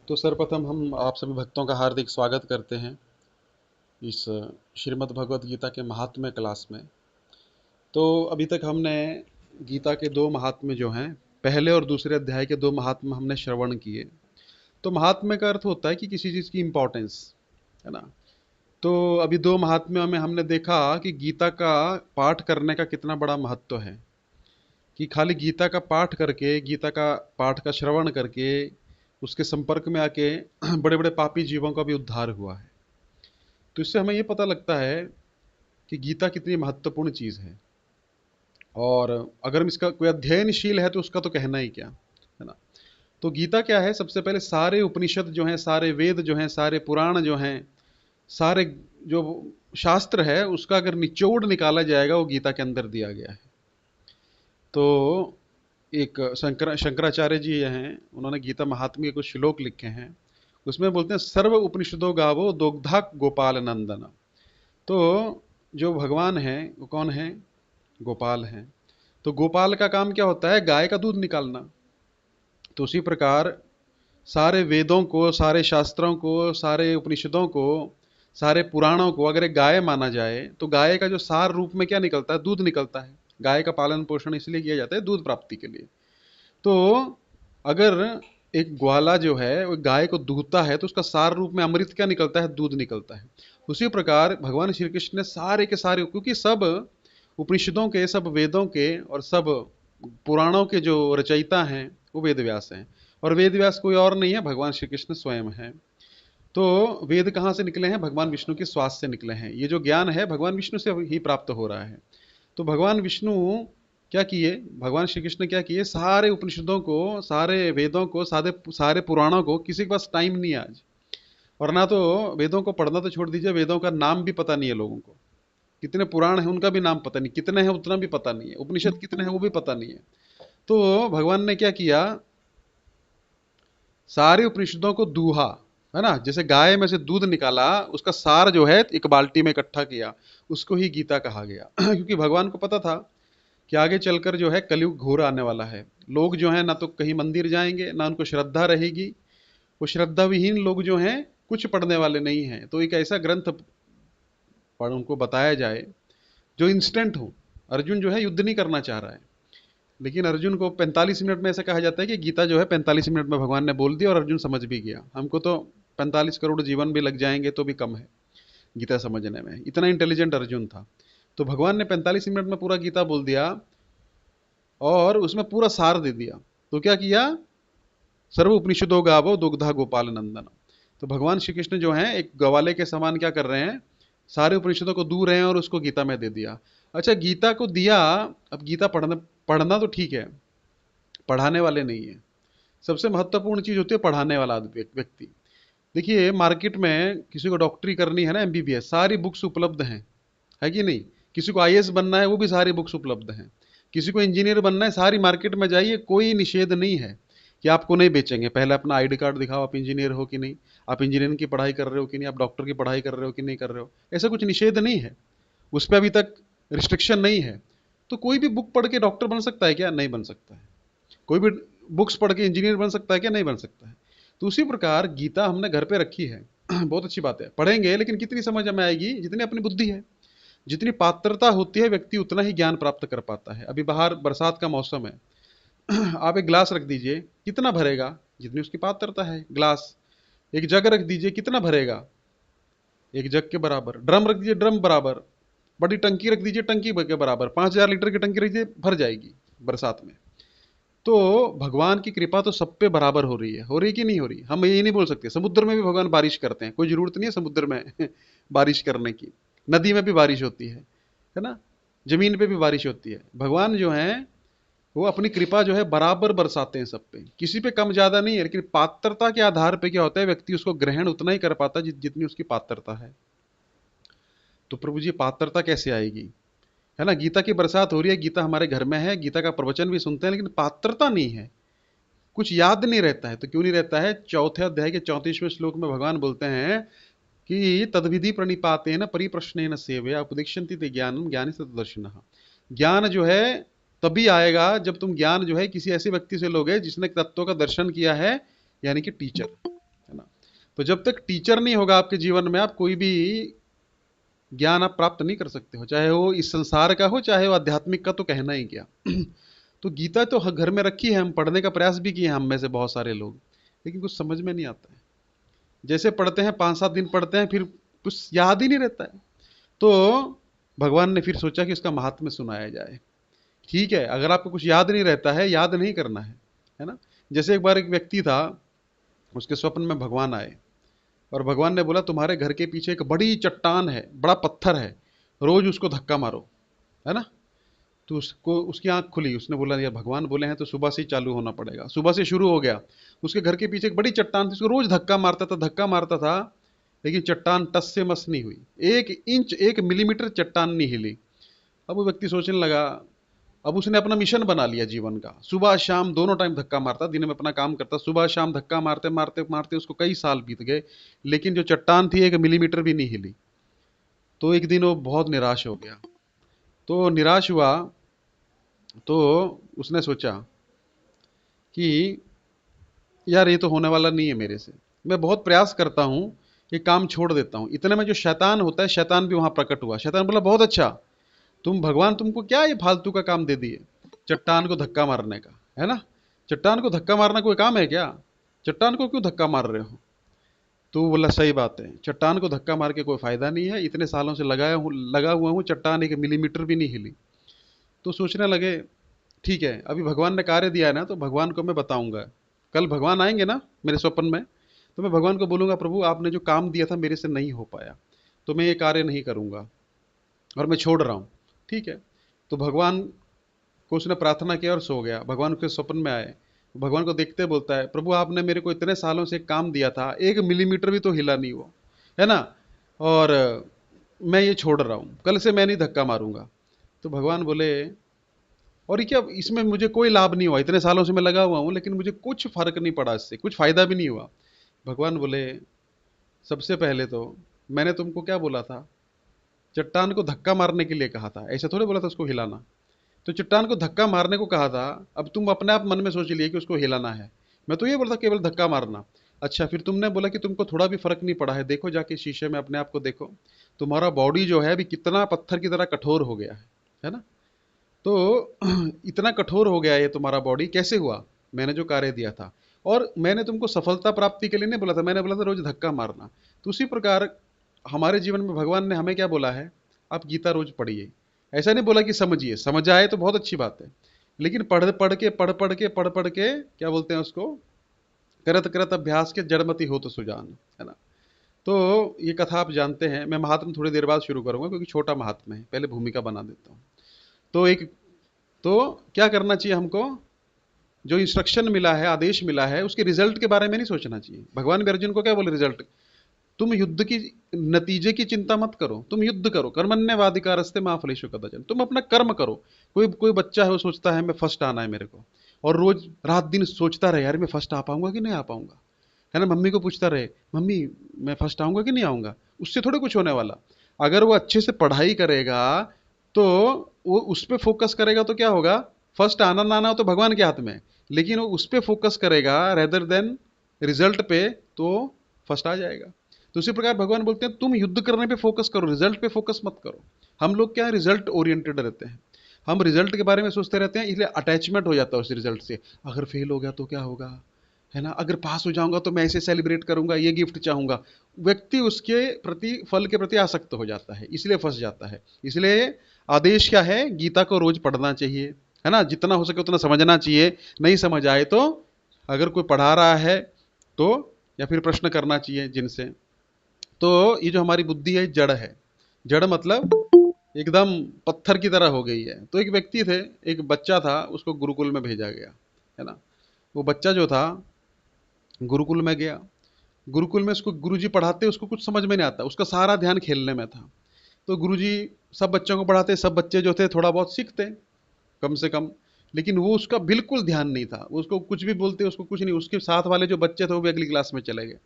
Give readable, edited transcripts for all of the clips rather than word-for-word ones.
तो सर्वप्रथम हम आप सभी भक्तों का हार्दिक स्वागत करते हैं इस श्रीमद् भगवत गीता के महात्म्य क्लास में। तो अभी तक हमने गीता के दो महात्म्य जो हैं, पहले और दूसरे अध्याय के दो महात्म्य हमने श्रवण किए। तो महात्म्य का अर्थ होता है कि किसी चीज़ की इम्पोर्टेंस, है ना। तो अभी दो महात्म्यों में हमने देखा कि गीता का पाठ करने का कितना बड़ा महत्व है, कि खाली गीता का पाठ करके, गीता का पाठ का श्रवण करके उसके संपर्क में आके बड़े बड़े पापी जीवों का भी उद्धार हुआ है। तो इससे हमें ये पता लगता है कि गीता कितनी महत्वपूर्ण चीज़ है। और अगर हम इसका कोई अध्ययनशील है तो उसका तो कहना ही क्या, है ना। तो गीता क्या है? सबसे पहले सारे उपनिषद जो हैं, सारे वेद जो हैं, सारे पुराण जो हैं, सारे जो शास्त्र है, उसका अगर निचोड़ निकाला जाएगा वो गीता के अंदर दिया गया है। तो एक शंकराचार्य जी हैं, उन्होंने गीता महात्म्य के कुछ श्लोक लिखे हैं। उसमें बोलते हैं, सर्व उपनिषदों गावो दोग्धा गोपाल नंदन। तो जो भगवान हैं वो कौन है? गोपाल हैं। तो गोपाल का काम क्या होता है? गाय का दूध निकालना। तो उसी प्रकार सारे वेदों को, सारे शास्त्रों को, सारे उपनिषदों को, सारे पुराणों को अगर एक गाय माना जाए तो गाय का जो सार रूप में क्या निकलता है? दूध निकलता है। गाय का पालन पोषण इसलिए किया जाता है दूध प्राप्ति के लिए। तो अगर एक ग्वाला जो है वो गाय को दूहता है तो उसका सार रूप में अमृत क्या निकलता है? दूध निकलता है। उसी प्रकार भगवान श्री कृष्ण ने सारे के सारे, क्योंकि सब उपनिषदों के, सब वेदों के और सब पुराणों के जो रचयिता हैं वो वेद व्यास हैं। और वेद व्यास कोई और नहीं है, भगवान श्री कृष्ण स्वयं है। तो वेद कहाँ से निकले हैं? भगवान विष्णु के श्वास से निकले हैं। ये जो ज्ञान है भगवान विष्णु से ही प्राप्त हो रहा है। तो भगवान विष्णु क्या किए? भगवान श्री कृष्ण क्या किए? सारे उपनिषदों को, सारे वेदों को, सारे सारे पुराणों को, किसी के पास टाइम नहीं है आज। और ना तो वेदों को पढ़ना तो छोड़ दीजिए, वेदों का नाम भी पता नहीं है लोगों को। कितने पुराण हैं उनका भी नाम पता नहीं, कितने हैं उतना भी पता नहीं है, उपनिषद कितने हैं वो भी पता नहीं है। तो भगवान ने क्या किया? सारे उपनिषदों को दूहा, है ना। जैसे गाय में से दूध निकाला, उसका सार जो है एक बाल्टी में इकट्ठा किया, उसको ही गीता कहा गया। क्योंकि भगवान को पता था कि आगे चलकर जो है कलयुग घोर आने वाला है। लोग जो हैं ना तो कहीं मंदिर जाएंगे, ना उनको श्रद्धा रहेगी। वो श्रद्धा विहीन लोग जो हैं कुछ पढ़ने वाले नहीं हैं। तो एक ऐसा ग्रंथ पढ़ उनको बताया जाए जो इंस्टेंट हो। अर्जुन जो है युद्ध नहीं करना चाह रहा है, लेकिन अर्जुन को 45 मिनट में ऐसा कहा जाता है कि गीता जो है 45 मिनट में भगवान ने बोल दी और अर्जुन समझ भी गया। हमको तो 45 करोड़ जीवन भी लग जाएंगे तो भी कम है गीता समझने में, इतना इंटेलिजेंट अर्जुन था। तो भगवान ने 45 मिनट में पूरा गीता बोल दिया और उसमें पूरा सार दे दिया। तो क्या किया? सर्व उपनिषदों गावो दुग्धा गोपाल नंदन। तो भगवान श्री कृष्ण जो हैं एक गवाले के समान क्या कर रहे हैं? सारे उपनिषदों को दूर हैं और उसको गीता में दे दिया। अच्छा, गीता को दिया। अब गीता पढ़ना पढ़ना तो ठीक है, पढ़ाने वाले नहीं है। सबसे महत्वपूर्ण चीज होती है पढ़ाने वाला व्यक्ति। देखिए, मार्केट में किसी को डॉक्टरी करनी है ना, एमबीबीएस, सारी बुक्स उपलब्ध हैं, है कि नहीं। किसी को आईएएस बनना है, वो भी सारी बुक्स उपलब्ध हैं। किसी को इंजीनियर बनना है, सारी मार्केट में जाइए, कोई निषेध नहीं है कि आपको नहीं बेचेंगे। पहले अपना आईडी कार्ड दिखाओ, आप इंजीनियर हो कि नहीं, आप इंजीनियरिंग की पढ़ाई कर रहे हो कि नहीं, आप डॉक्टर की पढ़ाई कर रहे हो कि नहीं कर रहे हो। ऐसा कुछ निषेध नहीं है, उस पर अभी तक रिस्ट्रिक्शन नहीं है। तो कोई भी बुक पढ़ के डॉक्टर बन सकता है क्या? नहीं बन सकता है। कोई भी बुक्स पढ़ के इंजीनियर बन सकता है क्या? नहीं बन सकता है। तो उसी प्रकार गीता हमने घर पे रखी है। बहुत अच्छी बात है, पढ़ेंगे, लेकिन कितनी समझ हमें आएगी? जितनी अपनी बुद्धि है, जितनी पात्रता होती है, व्यक्ति उतना ही ज्ञान प्राप्त कर पाता है। अभी बाहर बरसात का मौसम है, आप एक गिलास रख दीजिए, कितना भरेगा? जितनी उसकी पात्रता है। गिलास, एक जग रख दीजिए, कितना भरेगा? एक जग के बराबर। ड्रम रख दीजिए, ड्रम बराबर। बड़ी टंकी रख दीजिए, टंकी के बराबर। 5,000 लीटर की टंकी रख दीजिए, भर जाएगी बरसात में। तो भगवान की कृपा तो सब पे बराबर हो रही है कि नहीं हो रही? हम ये नहीं बोल सकते। समुद्र में भी भगवान बारिश करते हैं, कोई जरूरत नहीं है समुद्र में बारिश करने की। नदी में भी बारिश होती है ना। जमीन पे भी बारिश होती है। भगवान जो है वो अपनी कृपा जो है बराबर बरसाते हैं सब पे, किसी पे कम ज्यादा नहीं है। लेकिन पात्रता के आधार पे क्या होता है, व्यक्ति उसको ग्रहण उतना ही कर पाता जितनी उसकी पात्रता है। तो प्रभु जी, पात्रता कैसे आएगी? है ना, गीता की बरसात हो रही है, गीता हमारे घर में है, गीता का प्रवचन भी सुनते हैं, लेकिन पात्रता नहीं है, कुछ याद नहीं रहता है। तो क्यों नहीं रहता है? चौथे अध्याय के 34वें श्लोक में भगवान बोलते हैं कि तद्विधि प्रणिपातेन परिप्रश्नेन सेवया उपदिक्षन्ति ते ज्ञानम ज्ञानी तदर्शिनः। ज्ञान जो है तभी आएगा जब तुम ज्ञान जो है किसी ऐसे व्यक्ति से लोगे जिसने तत्व का दर्शन किया है, यानी कि टीचर। है ना। तो जब तक टीचर नहीं होगा आपके जीवन में, आप कोई भी ज्ञान आप प्राप्त नहीं कर सकते हो, चाहे वो इस संसार का हो चाहे वो आध्यात्मिक का, तो कहना ही क्या। तो गीता तो घर में रखी है, हम पढ़ने का प्रयास भी किए हैं, हम में से बहुत सारे लोग, लेकिन कुछ समझ में नहीं आता है। जैसे पढ़ते हैं 5-7 दिन पढ़ते हैं, फिर कुछ याद ही नहीं रहता है। तो भगवान ने फिर सोचा कि इसका महात्म्य सुनाया जाए। ठीक है, अगर आपको कुछ याद नहीं रहता है, याद नहीं करना है ना। जैसे एक बार एक व्यक्ति था, उसके स्वप्न में भगवान आए और भगवान ने बोला तुम्हारे घर के पीछे एक बड़ी चट्टान है, बड़ा पत्थर है, रोज उसको धक्का मारो, है ना। तो उसको उसकी आंख खुली, उसने बोला यार भगवान बोले हैं तो सुबह से ही चालू होना पड़ेगा। सुबह से शुरू हो गया। उसके घर के पीछे एक बड़ी चट्टान थी, उसको रोज धक्का मारता था, धक्का मारता था, लेकिन चट्टान टस से मस नहीं हुई, 1 इंच 1 मिलीमीटर चट्टान नहीं हिली। अब वो व्यक्ति सोचने लगा, अब उसने अपना मिशन बना लिया जीवन का, सुबह शाम दोनों टाइम धक्का मारता, दिन में अपना काम करता, सुबह शाम धक्का मारते मारते मारते उसको कई साल बीत गए, लेकिन जो चट्टान थी 1 मिलीमीटर भी नहीं हिली। तो एक दिन वो बहुत निराश हो गया। तो निराश हुआ तो उसने सोचा कि यार ये तो होने वाला नहीं है मेरे से, मैं बहुत प्रयास करता हूँ, ये काम छोड़ देता हूँ। इतने में जो शैतान होता है, शैतान भी वहां प्रकट हुआ। शैतान बोला बहुत अच्छा, तुम भगवान तुमको क्या ये फालतू का काम दे दिए, चट्टान को धक्का मारने का, है ना। चट्टान को धक्का मारना कोई काम है क्या, चट्टान को क्यों धक्का मार रहे हो। तो वो बोला सही बात है, चट्टान को धक्का मार के कोई फायदा नहीं है, इतने सालों से लगा हुआ हूँ, चट्टान 1 मिलीमीटर भी नहीं हिली। तो सोचने लगे ठीक है, अभी भगवान ने कार्य दिया है ना, तो भगवान को मैं बताऊंगा। कल भगवान आएंगे ना मेरे स्वप्न में, तो मैं भगवान को बोलूंगा प्रभु आपने जो काम दिया था मेरे से नहीं हो पाया, तो मैं ये कार्य नहीं करूंगा और मैं छोड़ रहा हूँ। ठीक है। तो भगवान को उसने प्रार्थना किया और सो गया। भगवान के स्वप्न में आए, भगवान को देखते बोलता है प्रभु आपने मेरे को इतने सालों से एक काम दिया था, 1 मिलीमीटर भी तो हिला नहीं वो, है ना, और मैं ये छोड़ रहा हूँ, कल से मैं नहीं धक्का मारूंगा। तो भगवान बोले और ये क्या, इसमें मुझे कोई लाभ नहीं हुआ, इतने सालों से मैं लगा हुआ हूं लेकिन मुझे कुछ फर्क नहीं पड़ा, इससे कुछ फायदा भी नहीं हुआ। भगवान बोले सबसे पहले तो मैंने तुमको क्या बोला था, चट्टान को धक्का मारने के लिए कहा था, ऐसा थोड़ी बोला था उसको हिलाना। तो चट्टान को धक्का मारने को कहा था, अब तुम अपने आप मन में सोच लिए कि उसको हिलाना है। मैं तो ये बोला था केवल धक्का मारना। अच्छा, फिर तुमने बोला कि तुमको थोड़ा भी फर्क नहीं पड़ा है, देखो जाके शीशे में अपने आप को देखो, तुम्हारा बॉडी जो है अभी कितना पत्थर की तरह कठोर हो गया है ना। तो इतना कठोर हो गया ये तुम्हारा बॉडी, कैसे हुआ, मैंने जो कार्य दिया था। और मैंने तुमको सफलता प्राप्ति के लिए नहीं बोला था, मैंने बोला था रोज धक्का मारना। तो उसी प्रकार हमारे जीवन में भगवान ने हमें क्या बोला है, आप गीता रोज पढ़िए। ऐसा नहीं बोला कि समझिए, समझ आए तो बहुत अच्छी बात है, लेकिन पढ़ पढ़ के क्या बोलते हैं उसको, करत करत अभ्यास के जड़मति हो तो सुजान, है ना। तो ये कथा आप जानते हैं, मैं महात्म थोड़ी देर बाद शुरू करूंगा क्योंकि छोटा महात्म है, पहले भूमिका बना देता हूँ। तो एक तो क्या करना चाहिए हमको, जो इंस्ट्रक्शन मिला है, आदेश मिला है, उसके रिजल्ट के बारे में नहीं सोचना चाहिए। भगवान भी अर्जुन को क्या बोले, रिजल्ट, तुम युद्ध की नतीजे की चिंता मत करो, तुम युद्ध करो, कर्मण्यवाधिकारस्ते मां फलेषु कदाचन, तुम अपना कर्म करो। कोई कोई बच्चा है वो सोचता है मैं फर्स्ट आना है मेरे को, और रोज रात दिन सोचता रहे यार मैं फर्स्ट आ पाऊंगा कि नहीं आ पाऊंगा, है ना। मम्मी को पूछता रहे मम्मी मैं फर्स्ट आऊंगा कि नहीं आऊंगा, उससे थोड़े कुछ होने वाला। अगर वो अच्छे से पढ़ाई करेगा तो वो उस पर फोकस करेगा तो क्या होगा, फर्स्ट आना ना आना हो तो भगवान के हाथ में है, लेकिन वो उस पर फोकस करेगा रेदर देन रिजल्ट पे, तो फर्स्ट आ जाएगा। तो उसी प्रकार भगवान बोलते हैं तुम युद्ध करने पे फोकस करो, रिजल्ट पे फोकस मत करो। हम लोग क्या है, रिजल्ट ओरिएंटेड रहते हैं, हम रिजल्ट के बारे में सोचते रहते हैं, इसलिए अटैचमेंट हो जाता है उस रिजल्ट से। अगर फेल हो गया तो क्या होगा, है ना, अगर पास हो जाऊंगा तो मैं ऐसे सेलिब्रेट करूंगा, ये गिफ्ट चाहूंगा। व्यक्ति उसके प्रति, फल के प्रति आसक्त हो जाता है, इसलिए फंस जाता है। इसलिए आदेश क्या है, गीता को रोज पढ़ना चाहिए, है ना, जितना हो सके उतना समझना चाहिए। नहीं समझ आए तो अगर कोई पढ़ा रहा है तो, या फिर प्रश्न करना चाहिए जिनसे। तो ये जो हमारी बुद्धि है जड़ है, जड़ मतलब एकदम पत्थर की तरह हो गई है। तो एक व्यक्ति थे, एक बच्चा था, उसको गुरुकुल में भेजा गया, है ना। वो बच्चा जो था गुरुकुल में गया, गुरुकुल में उसको गुरुजी पढ़ाते, उसको कुछ समझ में नहीं आता, उसका सारा ध्यान खेलने में था। तो गुरुजी सब बच्चों को पढ़ाते, सब बच्चे जो थे थोड़ा बहुत सीखते कम से कम, लेकिन वो उसका बिल्कुल ध्यान नहीं था, उसको कुछ भी बोलते उसको कुछ नहीं। उसके साथ वाले जो बच्चे थे वो भी अगली क्लास में चले गए,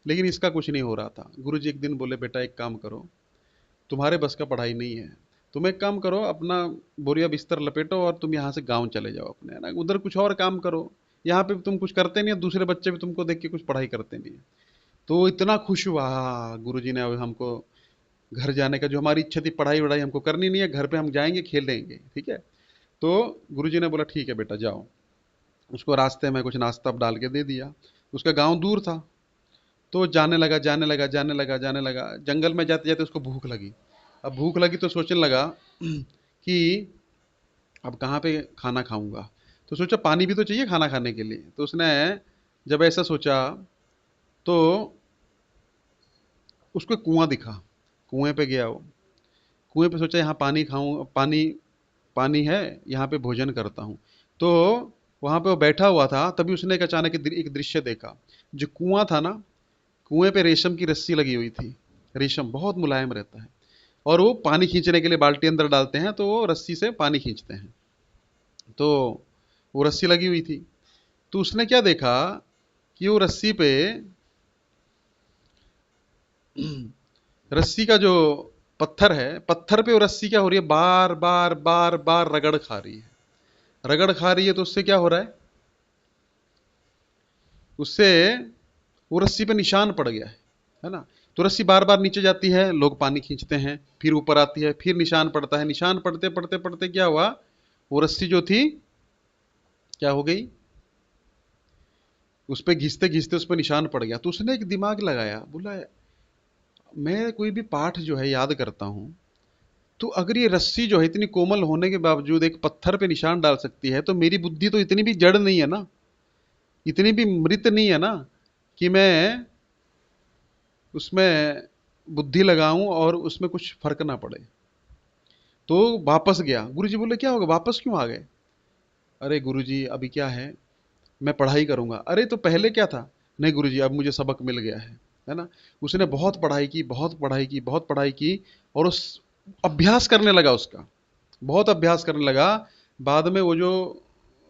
लेकिन इसका कुछ नहीं हो रहा था। गुरुजी एक दिन बोले बेटा एक काम करो, तुम्हारे बस का पढ़ाई नहीं है, तुम एक काम करो, अपना बोरिया बिस्तर लपेटो और तुम यहाँ से गाँव चले जाओ अपने, है ना, उधर कुछ और काम करो, यहाँ पे तुम कुछ करते नहीं है, दूसरे बच्चे भी तुमको देख के कुछ पढ़ाई करते नहीं है। तो इतना खुश हुआ, गुरुजी ने अब हमको घर जाने का, जो हमारी इच्छा थी, पढ़ाई वढ़ाई हमको करनी नहीं है, घर पे हम जाएंगे खेलेंगे, ठीक है। तो गुरुजी ने बोला ठीक है बेटा जाओ। उसको रास्ते में कुछ नाश्ता डाल के दे दिया। उसका गांव दूर था, तो जाने लगा जाने लगा जाने लगा जाने लगा। जंगल में जाते जाते उसको भूख लगी। अब भूख लगी तो सोचने लगा कि अब कहाँ पे खाना खाऊंगा। तो सोचा पानी भी तो चाहिए खाना खाने के लिए। तो उसने जब ऐसा सोचा तो उसको एक कुआं दिखा। कुएं पे गया वो। कुएं पे सोचा यहाँ पानी खाऊं, पानी पानी है, यहाँ पे भोजन करता हूँ। तो वहां पे वो बैठा हुआ था, तभी उसने एक अचानक एक दृश्य देखा। जो कुआं था ना, कुएं पे रेशम की रस्सी लगी हुई थी। रेशम बहुत मुलायम रहता है, और वो पानी खींचने के लिए बाल्टी अंदर डालते हैं तो वो रस्सी से पानी खींचते हैं। तो वो रस्सी लगी हुई थी। तो उसने क्या देखा कि वो रस्सी पे रस्सी का जो पत्थर है, पत्थर पे वो रस्सी क्या हो रही है, बार बार बार बार रगड़ खा रही है। रगड़ खा रही है तो उससे क्या हो रहा है, उससे वो रस्सी पे निशान पड़ गया है ना। तो रस्सी बार बार नीचे जाती है, लोग पानी खींचते हैं, फिर ऊपर आती है, फिर निशान पड़ता है। निशान पड़ते पड़ते पड़ते क्या हुआ, वो रस्सी जो थी क्या हो गई, उस पर घिसते घिसते उस पर निशान पड़ गया। तो उसने एक दिमाग लगाया, बोला मैं कोई भी पाठ जो है याद करता हूं, तो अगर ये रस्सी जो है इतनी कोमल होने के बावजूद एक पत्थर पे निशान डाल सकती है, तो मेरी बुद्धि तो इतनी भी जड़ नहीं है ना, इतनी भी मृत नहीं है ना, कि मैं उसमें बुद्धि लगाऊं और उसमें कुछ फर्क ना पड़े। तो वापस गया। गुरुजी बोले क्या होगा, वापस क्यों आ गए। अरे गुरुजी अभी क्या है, मैं पढ़ाई करूंगा। अरे तो पहले क्या था। नहीं गुरुजी अब मुझे सबक मिल गया है ना। उसने बहुत पढ़ाई की, बहुत पढ़ाई की, बहुत पढ़ाई की, और उस अभ्यास करने लगा उसका, बहुत अभ्यास करने लगा। बाद में वो जो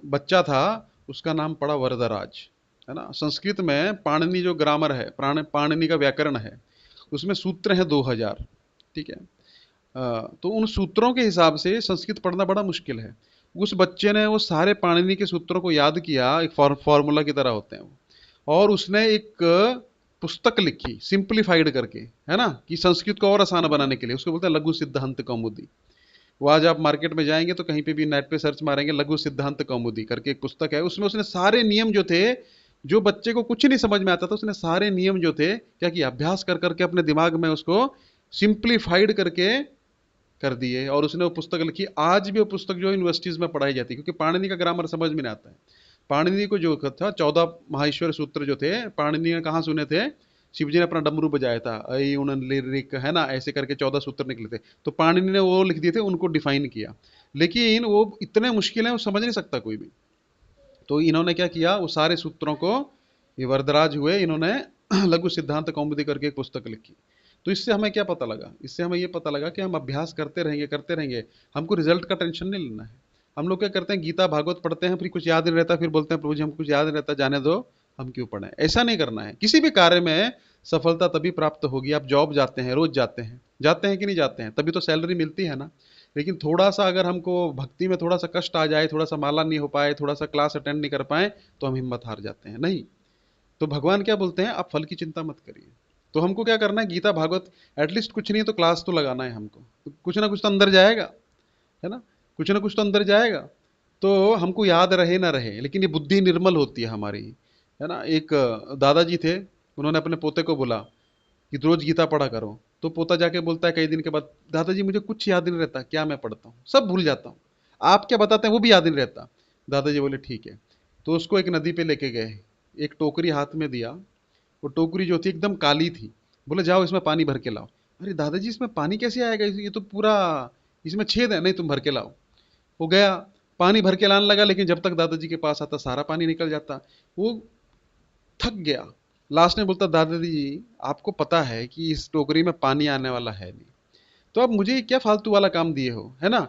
बच्चा था, उसका नाम पड़ा वरदराज, है ना। संस्कृत में पाणिनि जो ग्रामर है, पाणिनि का व्याकरण है, उसमें सूत्र है 2000, ठीक है। तो उन सूत्रों के हिसाब से संस्कृत पढ़ना बड़ा मुश्किल है। उस बच्चे ने वो सारे पाणिनि के सूत्रों को याद किया, एक फॉर्मूला की तरह होते हैं वो, और उसने एक पुस्तक लिखी सिंप्लीफाइड करके, है ना, कि संस्कृत को और आसान बनाने के लिए। उसको बोलते हैं लघु सिद्धांत कौमुदी। वो आज आप मार्केट में जाएंगे तो कहीं पे भी नेट पे सर्च मारेंगे, लघु सिद्धांत कौमुदी करके एक पुस्तक है। उसमें उसने सारे नियम जो थे, जो बच्चे को कुछ नहीं समझ में आता था, उसने सारे नियम जो थे क्या किया, अभ्यास कर करके अपने दिमाग में उसको सिंप्लीफाइड करके कर दिए, और उसने वो पुस्तक लिखी। आज भी वो पुस्तक जो यूनिवर्सिटीज में पढ़ाई जाती है, क्योंकि पाणिनि का ग्रामर समझ में नहीं आता है। पाणिनि को जो था 14 महाईश्वर सूत्र जो थे, पाणिनि ने कहाँ सुने थे, शिवजी ने अपना डमरू बजाया था, ऐ उन लिरिक, है ना, ऐसे करके 14 सूत्र निकले थे। तो पाणिनि ने वो लिख दिए थे, उनको डिफाइन किया। लेकिन वो इतने मुश्किल हैं, वो समझ नहीं सकता कोई भी। तो इन्होंने क्या किया, वो सारे सूत्रों को, ये वरदराज हुए, इन्होंने लघु सिद्धांत कौमुदी करके एक पुस्तक लिखी। तो इससे हमें क्या पता लगा, इससे हमें ये पता लगा कि हम अभ्यास करते रहेंगे करते रहेंगे, हमको रिजल्ट का टेंशन नहीं लेना है। हम लोग क्या करते हैं, गीता भागवत पढ़ते हैं, फिर कुछ याद नहीं रहता, फिर बोलते हैं प्रभु जी हमको कुछ याद नहीं रहता, जाने दो, हम क्यों पढ़ें। ऐसा नहीं करना है। किसी भी कार्य में सफलता तभी प्राप्त होगी, आप जॉब जाते हैं, रोज जाते हैं कि नहीं जाते हैं, तभी तो सैलरी मिलती है ना। लेकिन थोड़ा सा अगर हमको भक्ति में थोड़ा सा कष्ट आ जाए, थोड़ा सा माला नहीं हो पाए, थोड़ा सा क्लास अटेंड नहीं कर पाए, तो हम हिम्मत हार जाते हैं। नहीं, तो भगवान क्या बोलते हैं, आप फल की चिंता मत करिए। तो हमको क्या करना है, गीता भागवत एटलीस्ट कुछ नहीं है तो क्लास तो लगाना है हमको। तो कुछ ना कुछ तो अंदर जाएगा, है ना, कुछ ना कुछ तो अंदर जाएगा। तो हमको याद रहे ना रहे, लेकिन ये बुद्धि निर्मल होती है हमारी, है ना। एक दादाजी थे, उन्होंने अपने पोते को बोला कि रोज गीता पढ़ा करो। तो पोता जाके बोलता है कई दिन के बाद, दादाजी मुझे कुछ याद नहीं रहता, क्या मैं पढ़ता हूँ, सब भूल जाता हूँ, आप क्या बताते हैं वो भी याद नहीं रहता। दादाजी बोले ठीक है। तो उसको एक नदी पे लेके गए, एक टोकरी हाथ में दिया। वो टोकरी जो थी एकदम काली थी। बोले जाओ इसमें पानी भर के लाओ। अरे दादाजी इसमें पानी कैसे आएगा, ये तो पूरा इसमें छेद है। नहीं तुम भर के लाओ। वो गया, पानी भर के लाने लगा, लेकिन जब तक दादाजी के पास आता सारा पानी निकल जाता। वो थक गया। लास्ट में बोलता दादाजी आपको पता है कि इस टोकरी में पानी आने वाला है नहीं, तो आप मुझे क्या फालतू वाला काम दिए हो, है ना।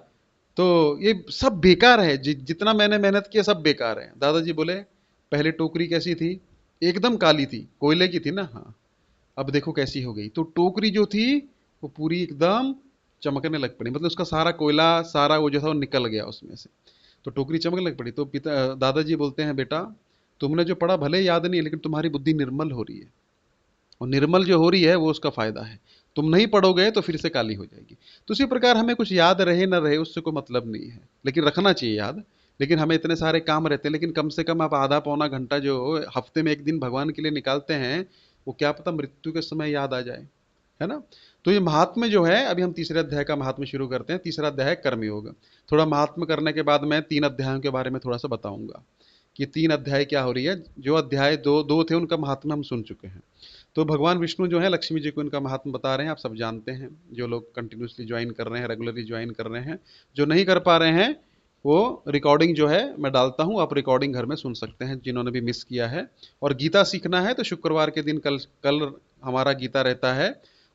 तो ये सब बेकार है, जितना मैंने मेहनत किया सब बेकार है। दादाजी बोले पहले टोकरी कैसी थी, एकदम काली थी, कोयले की थी ना, हाँ, अब देखो कैसी हो गई। तो टोकरी जो थी वो पूरी एकदम चमकने लग पड़ी, मतलब उसका सारा कोयला, सारा वो जो था वो निकल गया उसमें से। तो टोकरी चमकने लग पड़ी। तो पिता दादाजी बोलते हैं बेटा तुमने जो पढ़ा भले याद नहीं है, लेकिन तुम्हारी बुद्धि निर्मल हो रही है, और निर्मल जो हो रही है वो उसका फायदा है। तुम नहीं पढ़ोगे तो फिर से काली हो जाएगी। तो उसी प्रकार हमें कुछ याद रहे ना रहे उससे कोई मतलब नहीं है, लेकिन रखना चाहिए याद। लेकिन हमें इतने सारे काम रहते हैं, लेकिन कम से कम आप आधा पौना घंटा जो हफ्ते में एक दिन भगवान के लिए निकालते हैं, वो क्या पता मृत्यु के समय याद आ जाए, है ना। तो ये महात्म्य जो है, अभी हम तीसरे अध्याय का महात्म्य शुरू करते हैं। तीसरा अध्याय है कर्मयोग। थोड़ा महात्म्य करने के बाद मैं 3 अध्यायों के बारे में थोड़ा सा बताऊंगा कि 3 अध्याय क्या हो रही है। जो अध्याय दो दो थे उनका महात्म्य हम सुन चुके हैं। तो भगवान विष्णु जो है लक्ष्मी जी को इनका महात्म बता रहे हैं, आप सब जानते हैं। जो लोग कंटिन्यूसली ज्वाइन कर रहे हैं, रेगुलरली ज्वाइन कर रहे हैं, जो नहीं कर पा रहे हैं वो रिकॉर्डिंग जो है मैं डालता हूं, आप रिकॉर्डिंग घर में सुन सकते हैं जिन्होंने भी मिस किया है। और गीता सीखना है तो शुक्रवार के दिन कल कल हमारा गीता रहता है,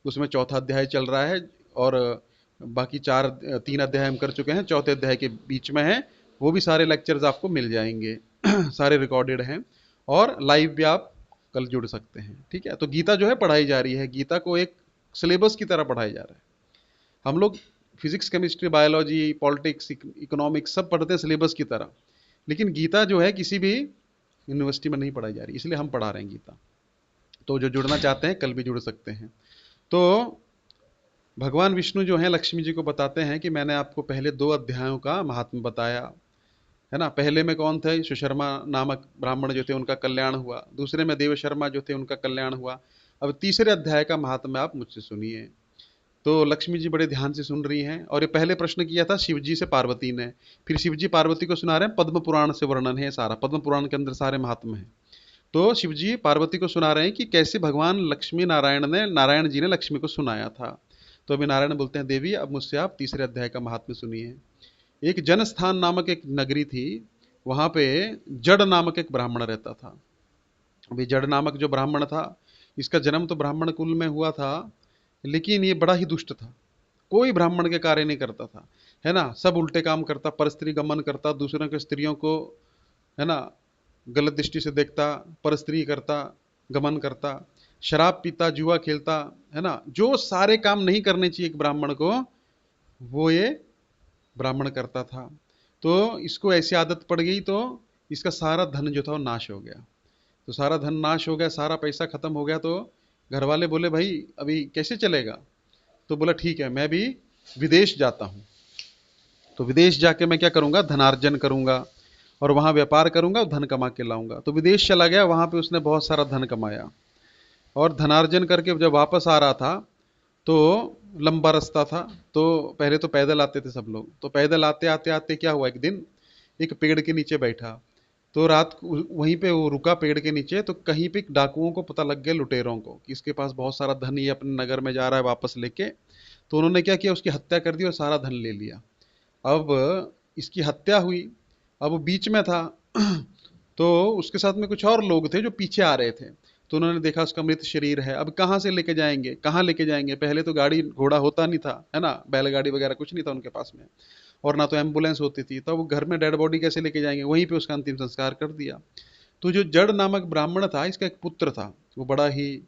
उसमें चौथा अध्याय चल रहा है। और बाकी 3 अध्याय हम कर चुके हैं, चौथे अध्याय के बीच में है। वो भी सारे लेक्चर्स आपको मिल जाएंगे सारे रिकॉर्डेड हैं, और लाइव भी आप कल जुड़ सकते हैं। ठीक है, तो गीता जो है पढ़ाई जा रही है। गीता को एक सिलेबस की तरह पढ़ाया जा रहा है। हम लोग physics, chemistry, biology, politics, economics सब पढ़ते हैं सिलेबस की तरह, लेकिन गीता जो है किसी भी यूनिवर्सिटी में नहीं पढ़ाई जा रही, इसलिए हम पढ़ा रहे हैं गीता। तो जो जुड़ना चाहते हैं कल भी जुड़ सकते हैं। तो भगवान विष्णु जो है लक्ष्मी जी को बताते हैं कि मैंने आपको पहले 2 अध्यायों का महात्म बताया, है ना। पहले में कौन थे? सुशर्मा नामक ब्राह्मण जो थे उनका कल्याण हुआ, दूसरे में देव शर्मा जो थे उनका कल्याण हुआ। अब तीसरे अध्याय का महात्म्य आप मुझसे सुनिए। तो लक्ष्मी जी बड़े ध्यान से सुन रही हैं, और ये पहले प्रश्न किया था शिव जी से पार्वती ने, फिर शिव जी पार्वती को सुना रहे हैं। पद्म पुराण से वर्णन है सारा, पद्म पुराण के अंदर सारे महात्म हैं। तो शिव जी पार्वती को सुना रहे हैं कि कैसे भगवान लक्ष्मी नारायण जी ने लक्ष्मी को सुनाया था। तो अभी नारायण बोलते हैं, देवी अब मुझसे आप तीसरे अध्याय का महात्म्य सुनिए। एक जनस्थान नामक एक नगरी थी, वहां पे जड़ नामक एक ब्राह्मण रहता था। अभी जड़ नामक जो ब्राह्मण था, इसका जन्म तो ब्राह्मण कुल में हुआ था, लेकिन ये बड़ा ही दुष्ट था। कोई ब्राह्मण के कार्य नहीं करता था, है ना। सब उल्टे काम करता, परस्त्री गमन करता, दूसरों के स्त्रियों को, है ना, गलत दृष्टि से देखता, परस्त्री करता, गमन करता, शराब पीता, जुआ खेलता, है ना। जो सारे काम नहीं करने चाहिए एक ब्राह्मण को, वो ये ब्राह्मण करता था। तो इसको ऐसी आदत पड़ गई, तो इसका सारा धन जो था वो नाश हो गया। तो सारा धन नाश हो गया, सारा पैसा खत्म हो गया। तो घर वाले बोले, भाई अभी कैसे चलेगा? तो बोला ठीक है, मैं भी विदेश जाता हूँ। तो विदेश जाके मैं क्या करूंगा? धनार्जन करूंगा, और वहां व्यापार करूंगा, धन कमा के लाऊंगा। तो विदेश चला गया, वहां पे उसने बहुत सारा धन कमाया, और धनार्जन करके जब वापस आ रहा था तो लंबा रास्ता था। तो पहले तो पैदल आते थे सब लोग, तो पैदल आते आते आते क्या हुआ, एक दिन एक पेड़ के नीचे बैठा। तो रात को वहीं पे वो रुका पेड़ के नीचे। तो कहीं पे डाकुओं को पता लग गया, लुटेरों को, कि इसके पास बहुत सारा धन, ये अपने नगर में जा रहा है वापस लेके। तो उन्होंने क्या किया, उसकी हत्या कर दी और सारा धन ले लिया। अब इसकी हत्या हुई, अब वो बीच में था तो उसके साथ में कुछ और लोग थे जो पीछे आ रहे थे। तो उन्होंने देखा उसका मृत शरीर है, अब कहाँ से लेके जाएंगे, कहाँ लेके जाएंगे? पहले तो गाड़ी घोड़ा होता नहीं था, है ना, बैलगाड़ी वगैरह कुछ नहीं था उनके पास में, और ना तो एम्बुलेंस होती थी। तो वो घर में डेड बॉडी कैसे लेके जाएंगे? वहीं पे उसका अंतिम संस्कार कर दिया। तो जो जड़ नामक ब्राह्मण था, इसका एक पुत्र था, वो बड़ा ही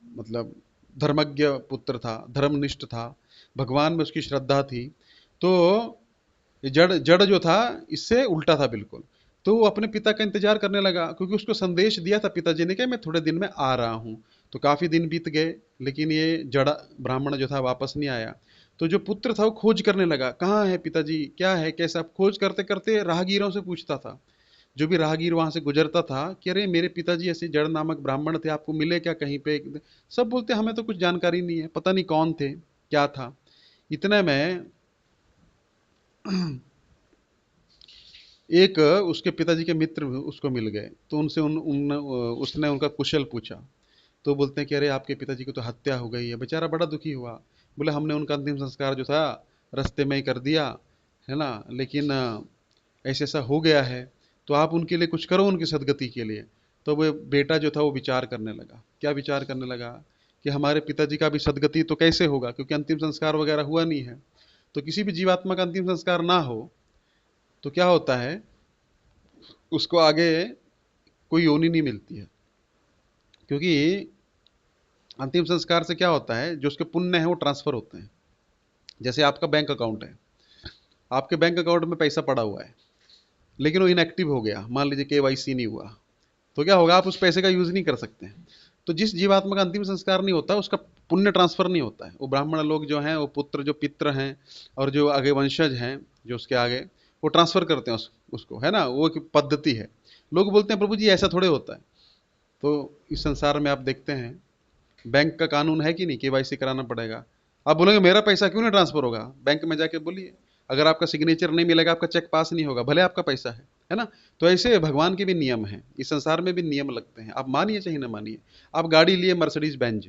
मतलब धर्मज्ञ पुत्र था, धर्मनिष्ठ था, भगवान में उसकी श्रद्धा थी। तो ये जड़ जड़ जो था इससे उल्टा था बिल्कुल। तो वो अपने पिता का इंतजार करने लगा, क्योंकि उसको संदेश दिया था पिताजी ने कि मैं थोड़े दिन में आ रहा हूँ। तो काफी दिन बीत गए, लेकिन ये जड़ ब्राह्मण जो था वापस नहीं आया। तो जो पुत्र था वो खोज करने लगा, कहाँ है पिताजी, क्या है, कैसा। खोज करते करते राहगीरों से पूछता था, जो भी राहगीर वहां से गुजरता था, कि अरे मेरे पिताजी ऐसे जड़ नामक ब्राह्मण थे, आपको मिले क्या कहीं पे? सब बोलते हमें तो कुछ जानकारी नहीं है, पता नहीं कौन थे, क्या था। इतने में एक उसके पिताजी के मित्र उसको मिल गए। तो उनसे उसने उनका कुशल पूछा। तो बोलते हैं कि अरे आपके पिताजी की तो हत्या हो गई है। बेचारा बड़ा दुखी हुआ, बोले हमने उनका अंतिम संस्कार जो था रास्ते में ही कर दिया, है ना, लेकिन ऐसे ऐसा हो गया है, तो आप उनके लिए कुछ करो, उनकी सदगति के लिए। तो वो बेटा जो था वो विचार करने लगा। क्या विचार करने लगा? कि हमारे पिताजी का भी सदगति तो कैसे होगा, क्योंकि अंतिम संस्कार वगैरह हुआ नहीं है। तो किसी भी जीवात्मा का अंतिम संस्कार ना हो तो क्या होता है, उसको आगे कोई योनि नहीं मिलती है। क्योंकि अंतिम संस्कार से क्या होता है, जो उसके पुण्य है वो ट्रांसफर होते हैं। जैसे आपका बैंक अकाउंट है, आपके बैंक अकाउंट में पैसा पड़ा हुआ है, लेकिन वो इनएक्टिव हो गया, मान लीजिए केवाईसी नहीं हुआ, तो क्या होगा, आप उस पैसे का यूज नहीं कर सकते हैं। तो जिस जीवात्मा का अंतिम संस्कार नहीं होता उसका पुण्य ट्रांसफर नहीं होता है। वो ब्राह्मण लोग जो हैं, वो पुत्र जो पित्र हैं और जो आगे वंशज हैं, जो उसके आगे, वो ट्रांसफर करते हैं उसको, है ना, वो एक पद्धति है। लोग बोलते हैं प्रभु जी ऐसा थोड़े होता है। तो इस संसार में आप देखते हैं, बैंक का कानून है कि नहीं, केवाईसी कराना पड़ेगा। आप बोलेंगे मेरा पैसा क्यों नहीं ट्रांसफर होगा, बैंक में जाके बोलिए, अगर आपका सिग्नेचर नहीं मिलेगा आपका चेक पास नहीं होगा, भले आपका पैसा है ना। तो ऐसे भगवान के भी नियम हैं, इस संसार में भी नियम लगते हैं, आप मानिए चाहे ना मानिए। आप गाड़ी लिए मर्सिडीज बेंज,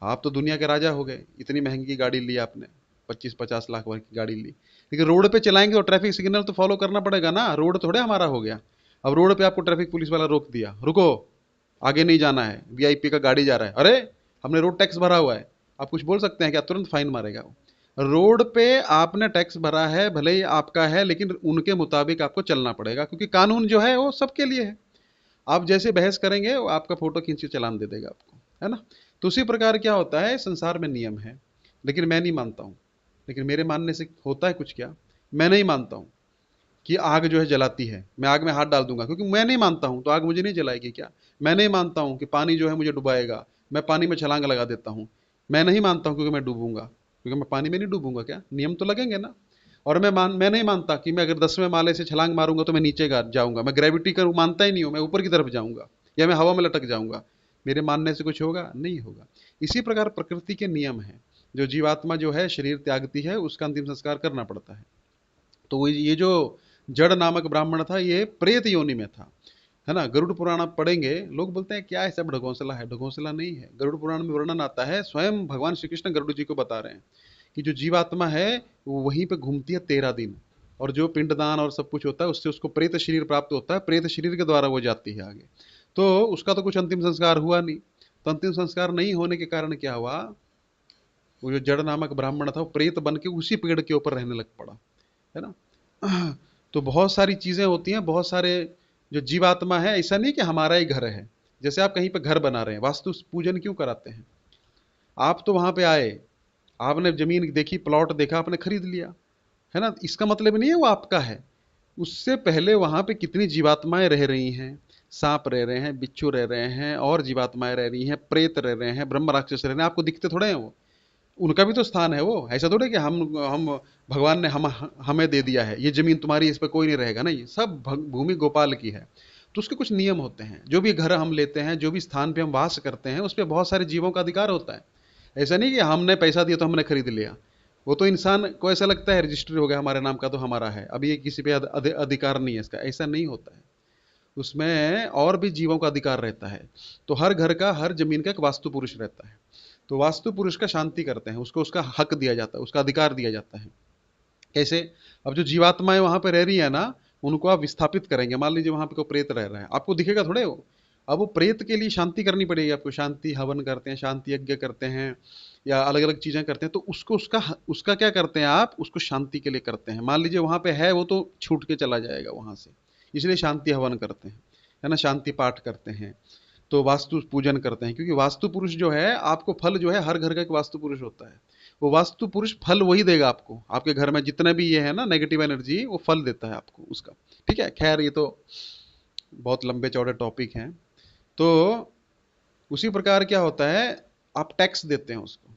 आप तो दुनिया के राजा हो गए, इतनी महंगी गाड़ी ली आपने, 25-50 लाख भर की गाड़ी ली, लेकिन रोड पे चलाएंगे तो ट्रैफिक सिग्नल तो फॉलो करना पड़ेगा ना, रोड थोड़े हमारा हो गया। अब रोड पे आपको ट्रैफिक पुलिस वाला रोक दिया, रुको आगे नहीं जाना है, वीआईपी का गाड़ी जा रहा है, अरे हमने रोड टैक्स भरा हुआ है, आप कुछ बोल सकते हैं क्या, तुरंत फाइन मारेगा वो। रोड पे आपने टैक्स भरा है, भले ही आपका है, लेकिन उनके मुताबिक आपको चलना पड़ेगा, क्योंकि कानून जो है वो सबके लिए है। आप जैसे बहस करेंगे वो आपका फोटो खींच के चालान दे देगा आपको, है ना। तो उसी प्रकार क्या होता है, संसार में नियम है, लेकिन मैं नहीं मानता हूं। लेकिन मेरे मानने से होता है कुछ क्या, मैं नहीं मानता हूं कि आग जो है जलाती है, मैं आग में हाथ डाल दूंगा, क्योंकि मैं नहीं मानता हूं तो आग मुझे नहीं जलाएगी क्या। मैं नहीं मानता हूं कि पानी जो है मुझे डुबाएगा, मैं पानी में छलांग लगा देता हूं। मैं नहीं मानता हूं क्योंकि मैं डूबूंगा, क्योंकि मैं पानी में नहीं डूबूंगा क्या, नियम तो लगेंगे ना। और मैं नहीं मानता कि मैं अगर 10वें माले से छलांग मारूंगा तो मैं नीचे जाऊंगा, मैं ग्रेविटी का मानता ही नहीं हूं, मैं ऊपर की तरफ जाऊंगा या मैं हवा में लटक जाऊंगा। मेरे मानने से कुछ होगा नहीं होगा। इसी प्रकार प्रकृति के नियम हैं, जो जीवात्मा जो है शरीर त्यागती है उसका अंतिम संस्कार करना पड़ता है। तो ये जो जड़ नामक ब्राह्मण था ये प्रेत योनि में था, है ना। गरुड़ पुराण आप पढ़ेंगे, लोग बोलते हैं क्या है सब ढकोसला है, ढकोसला नहीं है। गरुड़ पुराण में वर्णन आता है, स्वयं भगवान श्री कृष्ण गरुड़ जी को बता रहे हैं कि जो जीवात्मा है वो वहीं पे घूमती है 13 दिन, और जो पिंडदान और सब कुछ होता है उससे उसको प्रेत शरीर प्राप्त होता है, प्रेत शरीर के द्वारा वो जाती है आगे। तो उसका तो कुछ अंतिम संस्कार हुआ नहीं। तो अंतिम संस्कार नहीं होने के कारण क्या हुआ, वो जो जड़ नामक ब्राह्मण था वो प्रेत बन के उसी पेड़ के ऊपर रहने लग पड़ा, है ना। तो बहुत सारी चीजें होती हैं, बहुत सारे जो जीवात्मा है, ऐसा नहीं कि हमारा ही घर है। जैसे आप कहीं पे घर बना रहे हैं, वास्तु पूजन क्यों कराते हैं, आप तो वहां पे आए, आपने जमीन देखी, प्लॉट देखा, आपने खरीद लिया, है ना। इसका मतलब नहीं है वो आपका है, उससे पहले वहां पे कितनी जीवात्माएं रह रही हैं, सांप रह रहे हैं, बिच्छू रह रहे हैं, और जीवात्माएं रह रही हैं, प्रेत रह रहे हैं, ब्रह्म राक्षस रह रहे हैं, आपको दिखते थोड़े हैं वो, उनका भी तो स्थान है वो। ऐसा थोड़े कि हम भगवान ने हमें दे दिया है ये जमीन तुम्हारी, इस पर कोई नहीं रहेगा, नहीं, सब भूमि गोपाल की है। तो उसके कुछ नियम होते हैं, जो भी घर हम लेते हैं, जो भी स्थान पे हम वास करते हैं, उस पर बहुत सारे जीवों का अधिकार होता है। ऐसा नहीं कि हमने पैसा दिया तो हमने खरीद लिया, वो तो इंसान को ऐसा लगता है रजिस्ट्री हो गया हमारे नाम का तो हमारा है, अभी ये किसी पे अधिकार नहीं है इसका, ऐसा नहीं होता है। उसमें और भी जीवों का अधिकार रहता है। तो हर घर का, हर जमीन का एक वास्तु पुरुष रहता है, तो वास्तु पुरुष का शांति करते हैं, उसको उसका हक दिया जाता है, उसका अधिकार दिया जाता है। कैसे, अब जो जीवात्माएं वहां पे रह रही है ना, उनको आप विस्थापित करेंगे, मान लीजिए वहां पे कोई प्रेत रह रहा है, आपको दिखेगा थोड़े वो। अब वो प्रेत के लिए शांति करनी पड़ेगी आपको, शांति हवन करते हैं, शांति यज्ञ करते हैं, या अलग अलग चीजें करते हैं, तो उसको उसका उसका क्या करते हैं आप, उसको शांति के लिए करते हैं। मान लीजिए वहां पे है वो तो छूट के चला जाएगा वहां से, इसलिए शांति हवन करते हैं, है ना, शांति पाठ करते हैं। तो वास्तु पूजन करते हैं, क्योंकि वास्तु पुरुष जो है, आपको फल जो है, हर घर का एक वास्तु पुरुष होता है, वो वास्तु पुरुष फल वही देगा आपको, आपके घर में जितने भी ये है ना नेगेटिव एनर्जी, वो फल देता है आपको उसका। ठीक है, खैर ये तो बहुत लंबे चौड़े टॉपिक हैं। तो उसी प्रकार क्या होता है, आप टैक्स देते हैं उसको।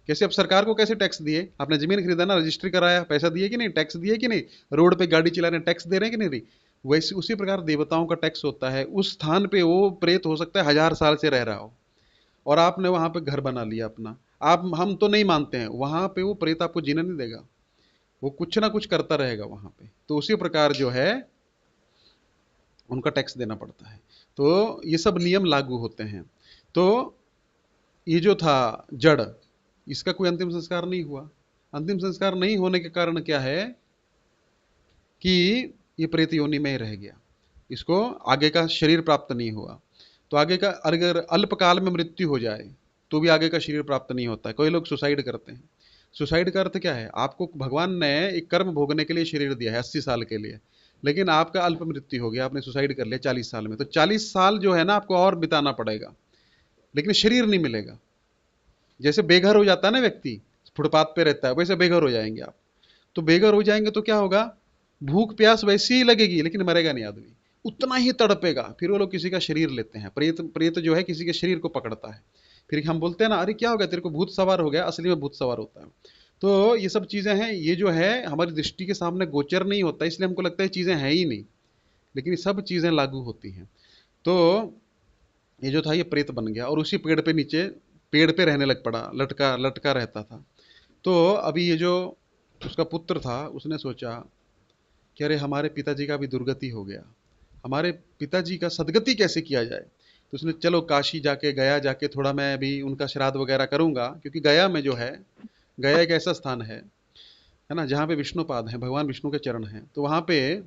कैसे, अब सरकार को कैसे टैक्स दिए, आपने जमीन खरीदा ना, रजिस्ट्री कराया, पैसा दिए कि नहीं, टैक्स दिए कि नहीं, रोड पे गाड़ी चला रहे हैं, टैक्स दे रहे हैं कि नहीं। वैसे उसी प्रकार देवताओं का टैक्स होता है। उस स्थान पे वो प्रेत हो सकता है 1000 साल से रह रहा हो, और आपने वहां पे घर बना लिया अपना, आप हम तो नहीं मानते हैं, वहां पे वो प्रेत आपको जीने नहीं देगा, वो कुछ ना कुछ करता रहेगा वहां पे। तो उसी प्रकार जो है उनका टैक्स देना पड़ता है। तो ये सब नियम लागू होते हैं। तो ये जो था जड़, इसका कोई अंतिम संस्कार नहीं हुआ। अंतिम संस्कार नहीं होने के कारण क्या है कि ये प्रेत योनि में ही रह गया, इसको आगे का शरीर प्राप्त नहीं हुआ। तो आगे का, अगर अल्पकाल में मृत्यु हो जाए तो भी आगे का शरीर प्राप्त नहीं होता है। कोई लोग सुसाइड करते हैं। सुसाइड का अर्थ क्या है, आपको भगवान ने एक कर्म भोगने के लिए शरीर दिया है 80 साल के लिए, लेकिन आपका अल्प मृत्यु हो गया, आपने सुसाइड कर लिया 40 साल में, तो 40 साल जो है ना आपको और बिताना पड़ेगा, लेकिन शरीर नहीं मिलेगा। जैसे बेघर हो जाता है ना व्यक्ति, फुटपाथ पे रहता है, वैसे बेघर हो जाएंगे आप। तो बेघर हो जाएंगे तो क्या होगा, भूख प्यास वैसी ही लगेगी, लेकिन मरेगा नहीं आदमी। उतना ही तड़पेगा। फिर वो लोग किसी का शरीर लेते हैं, प्रेत प्रेत जो है किसी के शरीर को पकड़ता है। फिर हम बोलते हैं ना, अरे क्या हो गया तेरे को, भूत सवार हो गया, असली में भूत सवार होता है। तो ये सब चीजें हैं, ये जो है हमारी दृष्टि के सामने गोचर नहीं होता, इसलिए हमको लगता है चीजें हैं ही नहीं, लेकिन ये सब चीजें लागू होती हैं। तो ये जो था ये प्रेत बन गया और उसी पेड़ पे नीचे, पेड़ पे रहने लग पड़ा, लटका लटका रहता था। तो अभी ये जो उसका पुत्र था उसने सोचा कि अरे हमारे पिताजी का भी दुर्गति हो गया, हमारे पिताजी का सदगति कैसे किया जाए। तो उसने चलो काशी जाके, गया जाके थोड़ा मैं अभी उनका श्राद्ध वगैरह करूंगा, क्योंकि गया में जो है, गया एक ऐसा स्थान है ना, जहाँ पे विष्णुपाद है, भगवान विष्णु के चरण हैं। तो वहाँ पे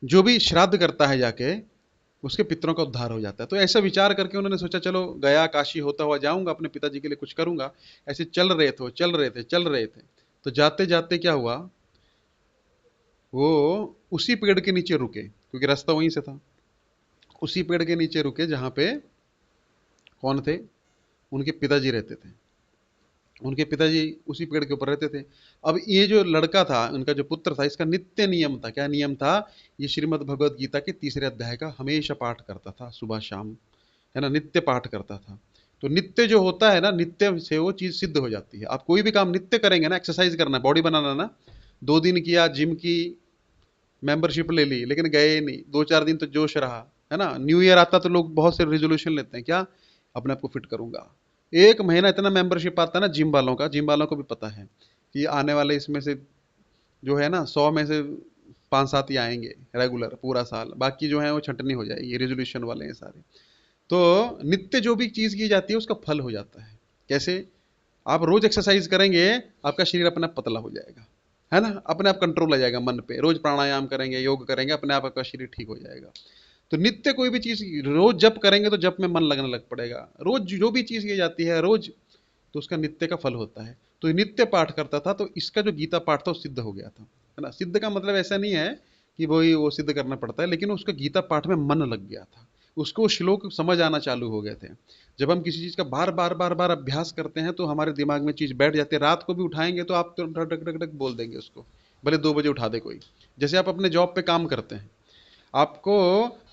जो भी श्राद्ध करता है जाके, उसके पितरों का उद्धार हो जाता है। तो ऐसा विचार करके उन्होंने सोचा चलो गया काशी होता हुआ जाऊंगा, अपने पिताजी के लिए कुछ करूंगा। ऐसे चल रहे थे, चल रहे थे, चल रहे थे। तो जाते जाते क्या हुआ, वो उसी पेड़ के नीचे रुके, क्योंकि रास्ता वहीं से था। उसी पेड़ के नीचे रुके जहां पे कौन थे, उनके पिताजी रहते थे। उनके पिताजी उसी पेड़ के ऊपर रहते थे। अब ये जो लड़का था, उनका जो पुत्र था, इसका नित्य नियम था। क्या नियम था, ये श्रीमद् भगवद गीता के तीसरे अध्याय का हमेशा पाठ करता था, सुबह शाम, है ना, नित्य पाठ करता था। तो नित्य जो होता है ना, नित्य से वो चीज सिद्ध हो जाती है। आप कोई भी काम नित्य करेंगे ना, एक्सरसाइज करना, बॉडी बनाना ना, 2 दिन किया, जिम की मेंबरशिप ले ली, लेकिन गए नहीं, 2-4 दिन तो जोश रहा, है ना। न्यू ईयर आता तो लोग बहुत से रेजोल्यूशन लेते हैं, क्या, अपने आप को फिट करूंगा। 1 महीना इतना मेंबरशिप आता है ना जिम वालों का, जिम वालों को भी पता है कि आने वाले इसमें से जो है ना 100 में से 5-7 ही आएंगे रेगुलर पूरा साल, बाकी जो है वो छंटनी हो जाएगी, रेजोल्यूशन वाले हैं सारे। तो नित्य जो भी चीज की जाती है उसका फल हो जाता है। कैसे, आप रोज एक्सरसाइज करेंगे, आपका शरीर अपने आप पतला हो जाएगा, है ना, अपने आप कंट्रोल आ जाएगा मन पे। रोज प्राणायाम करेंगे, योग करेंगे, अपने आप आपका शरीर ठीक हो जाएगा। तो नित्य कोई भी चीज रोज जप करेंगे तो जप में मन लगने लग पड़ेगा। रोज जो भी चीज की जाती है रोज, तो उसका नित्य का फल होता है। तो ये नित्य पाठ करता था, तो इसका जो गीता पाठ था वो सिद्ध हो गया था, है ना। सिद्ध का मतलब ऐसा नहीं है कि वही वो सिद्ध करना पड़ता है, लेकिन उसका गीता पाठ में मन लग गया था, उसको श्लोक समझ आना चालू हो गए थे। जब हम किसी चीज का बार बार बार बार अभ्यास करते हैं तो हमारे दिमाग में चीज बैठ जाती है। रात को भी उठाएंगे तो आप तो डक डक डक डक बोल देंगे उसको, भले 2 बजे उठा दे कोई। जैसे आप अपने जॉब पे काम करते हैं, आपको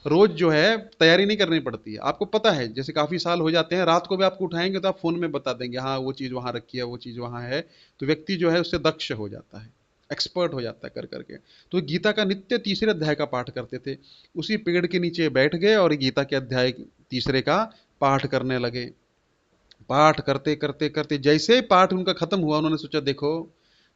रोज जो है तैयारी नहीं करनी पड़ती है, आपको पता है, जैसे काफी साल हो जाते हैं, रात को भी आपको उठाएंगे तो आप फोन में बता देंगे, हाँ वो चीज वहां रखी है, वो चीज वहां है। तो व्यक्ति जो है उससे दक्ष हो जाता है, एक्सपर्ट हो जाता है कर करके। तो गीता का नित्य तीसरे अध्याय का पाठ करते थे, उसी पेड़ के नीचे बैठ गए और गीता के अध्याय तीसरे का पाठ करने लगे। पाठ करते करते करते जैसे पाठ उनका खत्म हुआ, उन्होंने सोचा देखो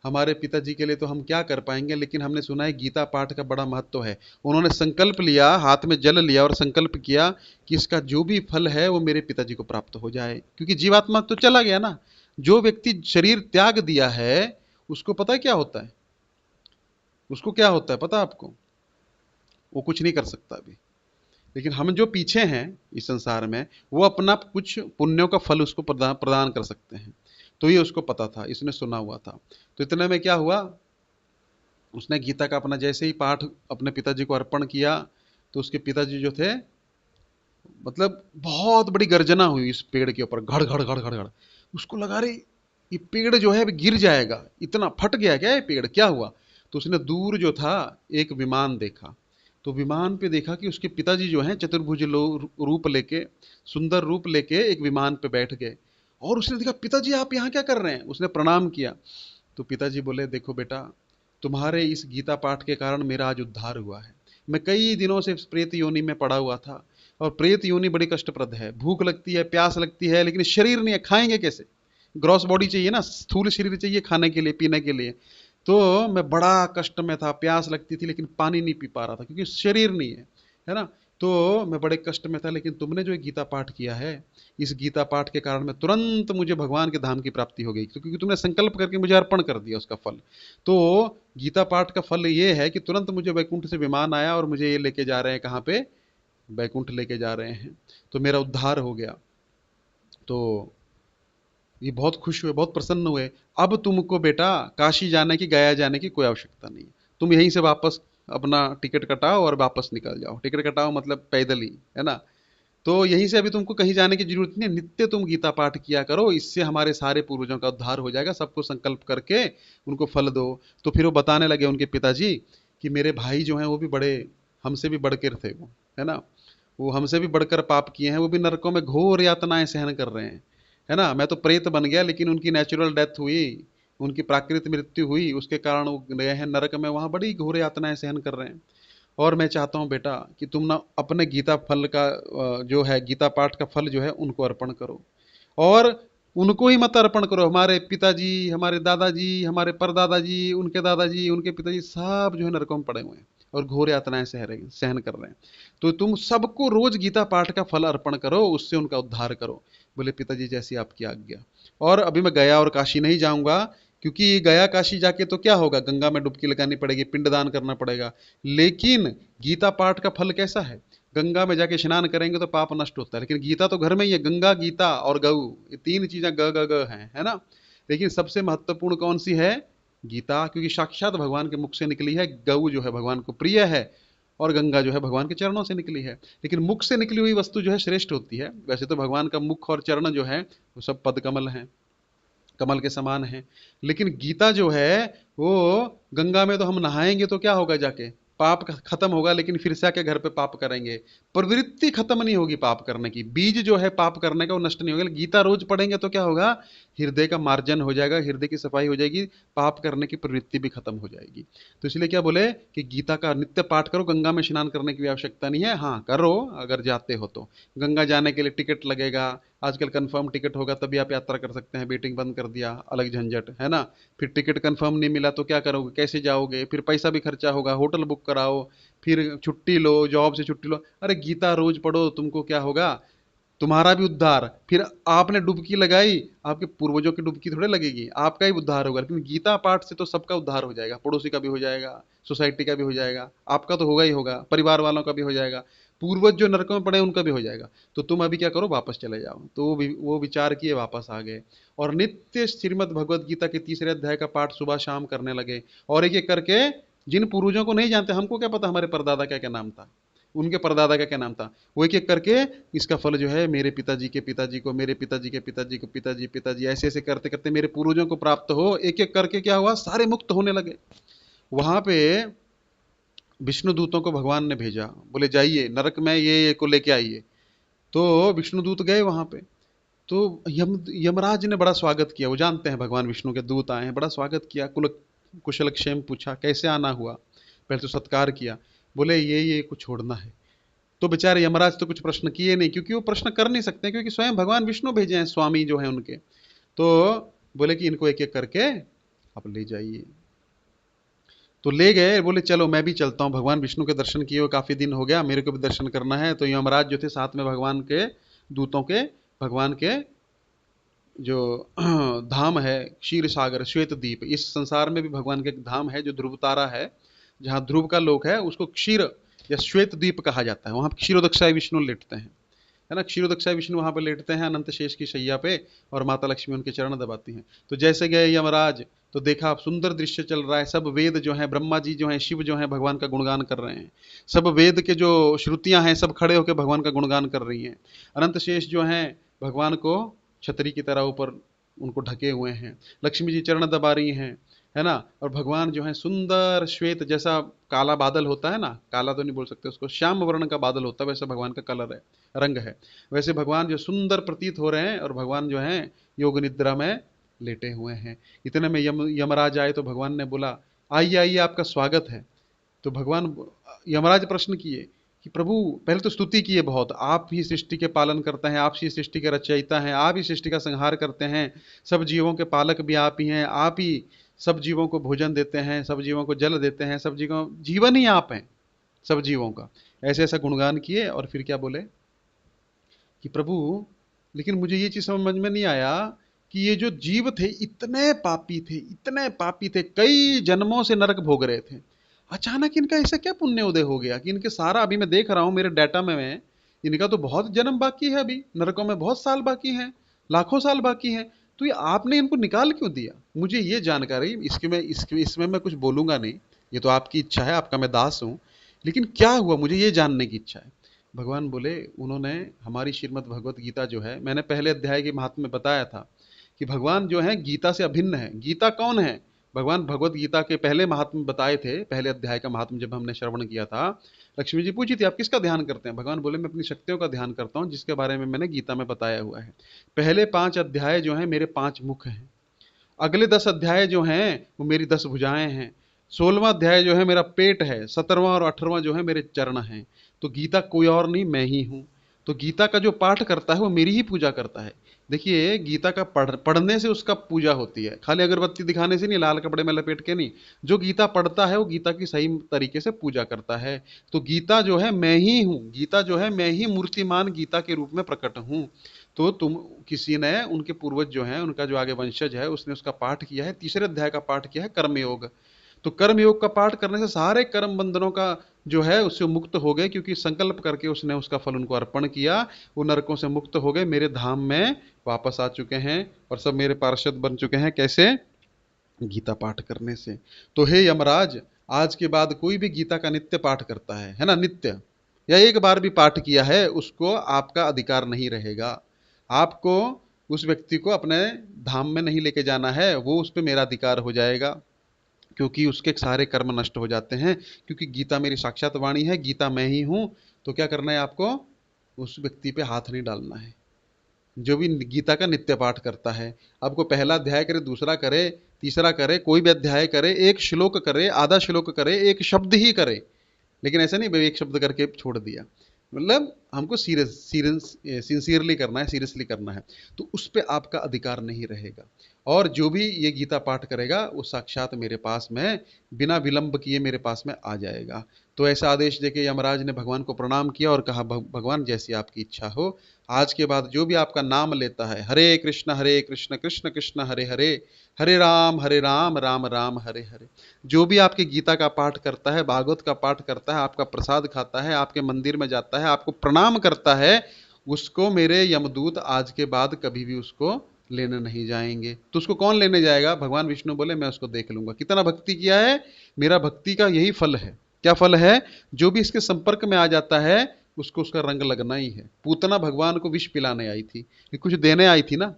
हमारे पिताजी के लिए तो हम क्या कर पाएंगे, लेकिन हमने सुना है गीता पाठ का बड़ा महत्व है। उन्होंने संकल्प लिया, हाथ में जल लिया और संकल्प किया कि इसका जो भी फल है वो मेरे पिताजी को प्राप्त हो जाए, क्योंकि जीवात्मा तो चला गया ना। जो व्यक्ति शरीर त्याग दिया है उसको पता है क्या होता है, उसको क्या होता है पता है आपको, वो कुछ नहीं कर सकता अभी। लेकिन हम जो पीछे हैं इस संसार में, वो अपना कुछ पुण्यों का फल उसको प्रदान प्रदान कर सकते हैं। तो ये उसको पता था, इसने सुना हुआ था। तो इतने में क्या हुआ, उसने गीता का अपना जैसे ही पाठ अपने पिताजी को अर्पण किया, तो उसके पिताजी जो थे, मतलब बहुत बड़ी गर्जना हुई इस पेड़ के ऊपर, घड़ घड़ घड़ घड़ घड़। उसको लगा रही ये पेड़ जो है अभी गिर जाएगा, इतना फट गया क्या ये पेड़, क्या हुआ। तो उसने दूर जो था एक विमान देखा। तो विमान पे देखा कि उसके पिताजी जो हैं चतुर्भुज रूप लेके, सुंदर रूप लेके एक विमान पे बैठ गए। और उसने देखा पिताजी आप यहाँ क्या कर रहे हैं, उसने प्रणाम किया। तो पिताजी बोले देखो बेटा, तुम्हारे इस गीता पाठ के कारण मेरा आज उद्धार हुआ है। मैं कई दिनों से प्रेत योनि में पड़ा हुआ था, और प्रेत योनि बड़ी कष्टप्रद है, भूख लगती है, प्यास लगती है, लेकिन शरीर नहीं है, खाएंगे कैसे, ग्रॉस बॉडी चाहिए ना, स्थूल शरीर चाहिए खाने के लिए, पीने के लिए। तो मैं बड़ा कष्ट में था, प्यास लगती थी लेकिन पानी नहीं पी पा रहा था क्योंकि शरीर नहीं है ना। तो मैं बड़े कष्ट में था, लेकिन तुमने जो गीता पाठ किया है, इस गीता पाठ के कारण मैं तुरंत, मुझे भगवान के धाम की प्राप्ति हो गई, क्योंकि तुमने संकल्प करके मुझे अर्पण कर दिया उसका फल। तो गीता पाठ का फल ये है कि तुरंत मुझे वैकुंठ से विमान आया और मुझे ये लेके जा रहे हैं, कहाँ पे, वैकुंठ लेके जा रहे हैं। तो मेरा उद्धार हो गया। तो ये बहुत खुश हुए, बहुत प्रसन्न हुए। अब तुमको बेटा काशी जाने की, गया जाने की कोई आवश्यकता नहीं है, तुम यहीं से वापस अपना टिकट कटाओ और वापस निकल जाओ। टिकट कटाओ मतलब पैदल ही, है ना। तो यहीं से अभी तुमको कहीं जाने की जरूरत नहीं है, नित्य तुम गीता पाठ किया करो, इससे हमारे सारे पूर्वजों का उद्धार हो जाएगा। सबको संकल्प करके उनको फल दो। तो फिर वो बताने लगे उनके पिताजी कि मेरे भाई जो हैं वो भी बड़े हमसे भी बढ़कर थे वो, है ना। वो हमसे भी बढ़कर पाप किए हैं, वो भी नरकों में घोर यातनाएं सहन कर रहे हैं, है ना। मैं तो प्रेत बन गया, लेकिन उनकी नेचुरल डेथ हुई, उनकी प्राकृतिक मृत्यु हुई, उसके कारण वो गए हैं नरक में, वहां बड़ी घोर यातनाएं सहन कर रहे हैं। और मैं चाहता हूं बेटा कि तुम ना अपने गीता फल का जो है गीता पाठ का फल जो है उनको अर्पण करो, और उनको ही मत अर्पण करो। हमारे पिताजी, हमारे दादाजी, हमारे परदादाजी, उनके दादाजी, उनके पिताजी सब जो है नरकों में पड़े हुए हैं और घोर यातनाएं सहन कर रहे हैं। तो तुम सबको रोज गीता पाठ का फल अर्पण करो, उससे उनका उद्धार करो। बोले पिताजी जैसी आपकी आज्ञा। और अभी मैं गया और काशी नहीं जाऊंगा, क्योंकि गया काशी जाके तो क्या होगा, गंगा में डुबकी लगानी पड़ेगी, पिंडदान करना पड़ेगा। लेकिन गीता पाठ का फल कैसा है, गंगा में जाके स्नान करेंगे तो पाप नष्ट होता है, लेकिन गीता तो घर में ही है। गंगा, गीता और गऊ, ये तीन चीजें ग ग ग हैं, है ना। लेकिन सबसे महत्वपूर्ण कौन सी है, गीता, क्योंकि साक्षात भगवान के मुख से निकली है। गऊ जो है भगवान को प्रिय है, और गंगा जो है भगवान के चरणों से निकली है। लेकिन मुख से निकली हुई वस्तु जो है श्रेष्ठ होती है। वैसे तो भगवान का मुख और चरण जो है वो सब पद कमल हैं, कमल के समान है। लेकिन गीता जो है वो, गंगा में तो हम नहाएंगे तो क्या होगा, जाके पाप खत्म होगा, लेकिन फिर से आके घर पे पाप करेंगे। प्रवृत्ति खत्म नहीं होगी पाप करने की, बीज जो है पाप करने का वो नष्ट नहीं होगा। गीता रोज पढ़ेंगे तो क्या होगा, हृदय का मार्जन हो जाएगा, हृदय की सफाई हो जाएगी, पाप करने की प्रवृत्ति भी खत्म हो जाएगी। तो इसलिए क्या बोले कि गीता का नित्य पाठ करो, गंगा में स्नान करने की भी आवश्यकता नहीं है। हाँ करो अगर जाते हो तो। गंगा जाने के लिए टिकट लगेगा, आजकल कंफर्म टिकट होगा तभी आप यात्रा कर सकते हैं। वेटिंग बंद कर दिया, अलग झंझट, है ना। फिर टिकट कंफर्म नहीं मिला तो क्या करोगे, कैसे जाओगे, फिर पैसा भी खर्चा होगा, होटल बुक कराओ, फिर छुट्टी लो, जॉब से छुट्टी लो। अरे गीता रोज पढ़ो, तुमको क्या होगा, तुम्हारा भी उद्धार। फिर आपने डुबकी लगाई, आपके पूर्वजों की डुबकी थोड़े लगेगी, आपका ही उद्धार होगा। लेकिन गीता पाठ से तो सबका उद्धार हो जाएगा, पड़ोसी का भी हो जाएगा, सोसाइटी का भी हो जाएगा, आपका तो होगा ही होगा, परिवार वालों का भी हो जाएगा, पूर्वज जो नरक में पड़े उनका भी हो जाएगा। तो तुम अभी क्या करो, वापस चले जाओ। तो वो विचार किए, वापस आ गए, और नित्य श्रीमद् भगवद गीता के तीसरे अध्याय का पाठ सुबह शाम करने लगे। और एक एक करके, जिन पूर्वजों को नहीं जानते, हमको क्या पता हमारे परदादा क्या क्या नाम था, उनके परदादा का क्या नाम था, वो एक एक करके इसका फल जो है मेरे पिताजी के पिताजी को, मेरे पिताजी के पिताजी को, पिताजी पिताजी, ऐसे ऐसे करते करते मेरे पूर्वजों को प्राप्त हो। एक एक करके क्या हुआ, सारे मुक्त होने लगे। वहां पे विष्णु दूतों को भगवान ने भेजा, बोले जाइए नरक में ये को लेके आइए। तो विष्णु दूत गए वहां पे। तो यमराज ने बड़ा स्वागत किया, वो जानते हैं भगवान विष्णु के दूत आए हैं, बड़ा स्वागत किया, कुशल क्षेम पूछा, कैसे आना हुआ, पहले तो सत्कार किया। बोले ये को छोड़ना है। तो बेचारे यमराज तो कुछ प्रश्न किए नहीं, क्योंकि वो प्रश्न कर नहीं सकते, क्योंकि स्वयं भगवान विष्णु भेजे हैं, स्वामी जो है उनके। तो बोले कि इनको एक एक करके आप ले जाइए। तो ले गए, बोले चलो मैं भी चलता हूँ, भगवान विष्णु के दर्शन किए हुए काफी दिन हो गया, मेरे को भी दर्शन करना है। तो यमराज जो थे साथ में भगवान के दूतों के, भगवान के जो धाम है क्षीर सागर श्वेत द्वीप, इस संसार में भी भगवान के एक धाम है जो ध्रुव तारा है, जहाँ ध्रुव का लोक है, उसको क्षीर या श्वेत द्वीप कहा जाता है। वहां क्षीरोदक्षाय विष्णु लेटते हैं, है ना। क्षीरोदक्षाय विष्णु वहां पर लेटते हैं अनंत शेष की शैया पे, और माता लक्ष्मी उनके चरण दबाती हैं। तो जैसे गए यमराज, तो देखा सुंदर दृश्य चल रहा है। सब वेद जो है, ब्रह्मा जी जो है, शिव जो है, भगवान का गुणगान कर रहे हैं। सब वेद के जो श्रुतियां हैं सब खड़े होकर भगवान का गुणगान कर रही हैं। अनंत शेष जो हैं भगवान को छतरी की तरह ऊपर उनको ढके हुए हैं। लक्ष्मी जी चरण दबा रही हैं, है ना। और भगवान जो है सुंदर श्वेत, जैसा काला बादल होता है ना, काला तो नहीं बोल सकते उसको, श्याम वर्ण का बादल होता है, वैसा भगवान का कलर है, रंग है। वैसे भगवान जो सुंदर प्रतीत हो रहे हैं, और भगवान जो है योग निद्रा में लेटे हुए हैं। इतने में यमराज आए, तो भगवान ने बोला आइए आइए आपका स्वागत है। तो भगवान, यमराज प्रश्न किए कि प्रभु, पहले तो स्तुति किए बहुत, आप ही सृष्टि के पालन करते हैं, आप ही सृष्टि के रचयिता हैं, आप ही सृष्टि का संहार करते हैं, सब जीवों के पालक भी आप ही हैं, आप ही सब जीवों को भोजन देते हैं, सब जीवों को जल देते हैं, सब जीवों, जीवन ही आप हैं सब जीवों का। ऐसे ऐसा गुणगान किए, और फिर क्या बोले कि प्रभु, लेकिन मुझे ये चीज समझ में नहीं आया कि ये जो जीव थे इतने पापी थे, इतने पापी थे, कई जन्मों से नरक भोग रहे थे, अचानक इनका ऐसा क्या पुण्य उदय हो गया कि इनके सारा, अभी मैं देख रहा हूं मेरे डाटा में, इनका तो बहुत जन्म बाकी है, अभी नरकों में बहुत साल बाकी हैं, लाखों साल बाकी हैं। तो ये आपने इनको निकाल क्यों दिया, मुझे ये जानकारी, इसमें मैं कुछ बोलूंगा नहीं, ये तो आपकी इच्छा है, आपका मैं दास हूं, लेकिन क्या हुआ मुझे ये जानने की इच्छा है। भगवान बोले, उन्होंने हमारी श्रीमद् भगवत गीता जो है, मैंने पहले अध्याय के महात्म्य में बताया था कि भगवान जो है गीता से अभिन्न है। गीता कौन है, भगवान भगवत गीता के पहले महात्म बताए थे, पहले अध्याय का महात्म जब हमने श्रवण किया था, लक्ष्मी जी पूछी थी आप किसका ध्यान करते हैं? भगवान बोले मैं अपनी शक्तियों का ध्यान करता हूं, जिसके बारे में मैंने गीता में बताया हुआ है। पहले 5 अध्याय जो हैं मेरे 5 मुख हैं, अगले 10 अध्याय जो हैं वो मेरी 10 भुजाएं हैं, 16वां अध्याय जो है मेरा पेट है, 17वां और 18वां जो है मेरे चरण हैं। तो गीता कोई और नहीं, मैं ही हूं। तो गीता का जो पाठ करता है वो मेरी ही पूजा करता है। देखिए गीता का पढ़ने से उसका पूजा होती है, खाली अगरबत्ती दिखाने से नहीं, लाल कपड़े में लपेट के नहीं। जो गीता पढ़ता है वो गीता की सही तरीके से पूजा करता है। तो गीता जो है मैं ही हूँ, गीता जो है मैं ही मूर्तिमान गीता के रूप में प्रकट हूँ। तो तुम, किसी ने, उनके पूर्वज जो हैं, उनका जो आगे वंशज है, उसने उसका पाठ किया है, तीसरे अध्याय का पाठ किया है कर्मयोग। तो कर्मयोग का पाठ करने से सारे कर्म बंधनों का जो है उससे मुक्त हो गए, क्योंकि संकल्प करके उसने उसका फल उनको अर्पण किया। वो नरकों से मुक्त हो गए, मेरे धाम में वापस आ चुके हैं और सब मेरे पार्षद बन चुके हैं। कैसे? गीता पाठ करने से। तो हे यमराज, आज के बाद कोई भी गीता का नित्य पाठ करता है ना, नित्य, या एक बार भी पाठ किया है, उसको आपका अधिकार नहीं रहेगा। आपको उस व्यक्ति को अपने धाम में नहीं लेके जाना है, वो उस पर मेरा अधिकार हो जाएगा, क्योंकि उसके सारे कर्म नष्ट हो जाते हैं। क्योंकि गीता मेरी साक्षात वाणी है, गीता मैं ही हूं। तो क्या करना है आपको? उस व्यक्ति पे हाथ नहीं डालना है जो भी गीता का नित्य पाठ करता है। आपको पहला अध्याय करे, दूसरा करे, तीसरा करे, कोई भी अध्याय करे, एक श्लोक करे, आधा श्लोक करे, एक शब्द ही करे, लेकिन ऐसा नहीं भाई एक शब्द करके छोड़ दिया। मतलब हमको सिंसियरली करना है, सीरियसली करना है। तो उस पर आपका अधिकार नहीं रहेगा। और जो भी ये गीता पाठ करेगा वो साक्षात मेरे पास में बिना विलंब किए मेरे पास में आ जाएगा। तो ऐसा आदेश देके यमराज ने भगवान को प्रणाम किया और कहा भगवान जैसी आपकी इच्छा हो, आज के बाद जो भी आपका नाम लेता है, हरे कृष्ण कृष्ण कृष्ण हरे हरे, हरे राम राम राम हरे हरे, जो भी आपकी गीता का पाठ करता है, भागवत का पाठ करता है, आपका प्रसाद खाता है, आपके मंदिर में जाता है, आपको प्रणाम करता है, उसको मेरे यमदूत आज के बाद कभी भी उसको लेने नहीं जाएंगे। तो उसको कौन लेने जाएगा? भगवान विष्णु बोले मैं उसको देख लूंगा कितना भक्ति किया है। मेरा भक्ति का यही फल है। क्या फल है? जो भी इसके संपर्क में आ जाता है उसको उसका रंग लगना ही है। पूतना भगवान को विष पिलाने आई थी, ये कुछ देने आई थी ना।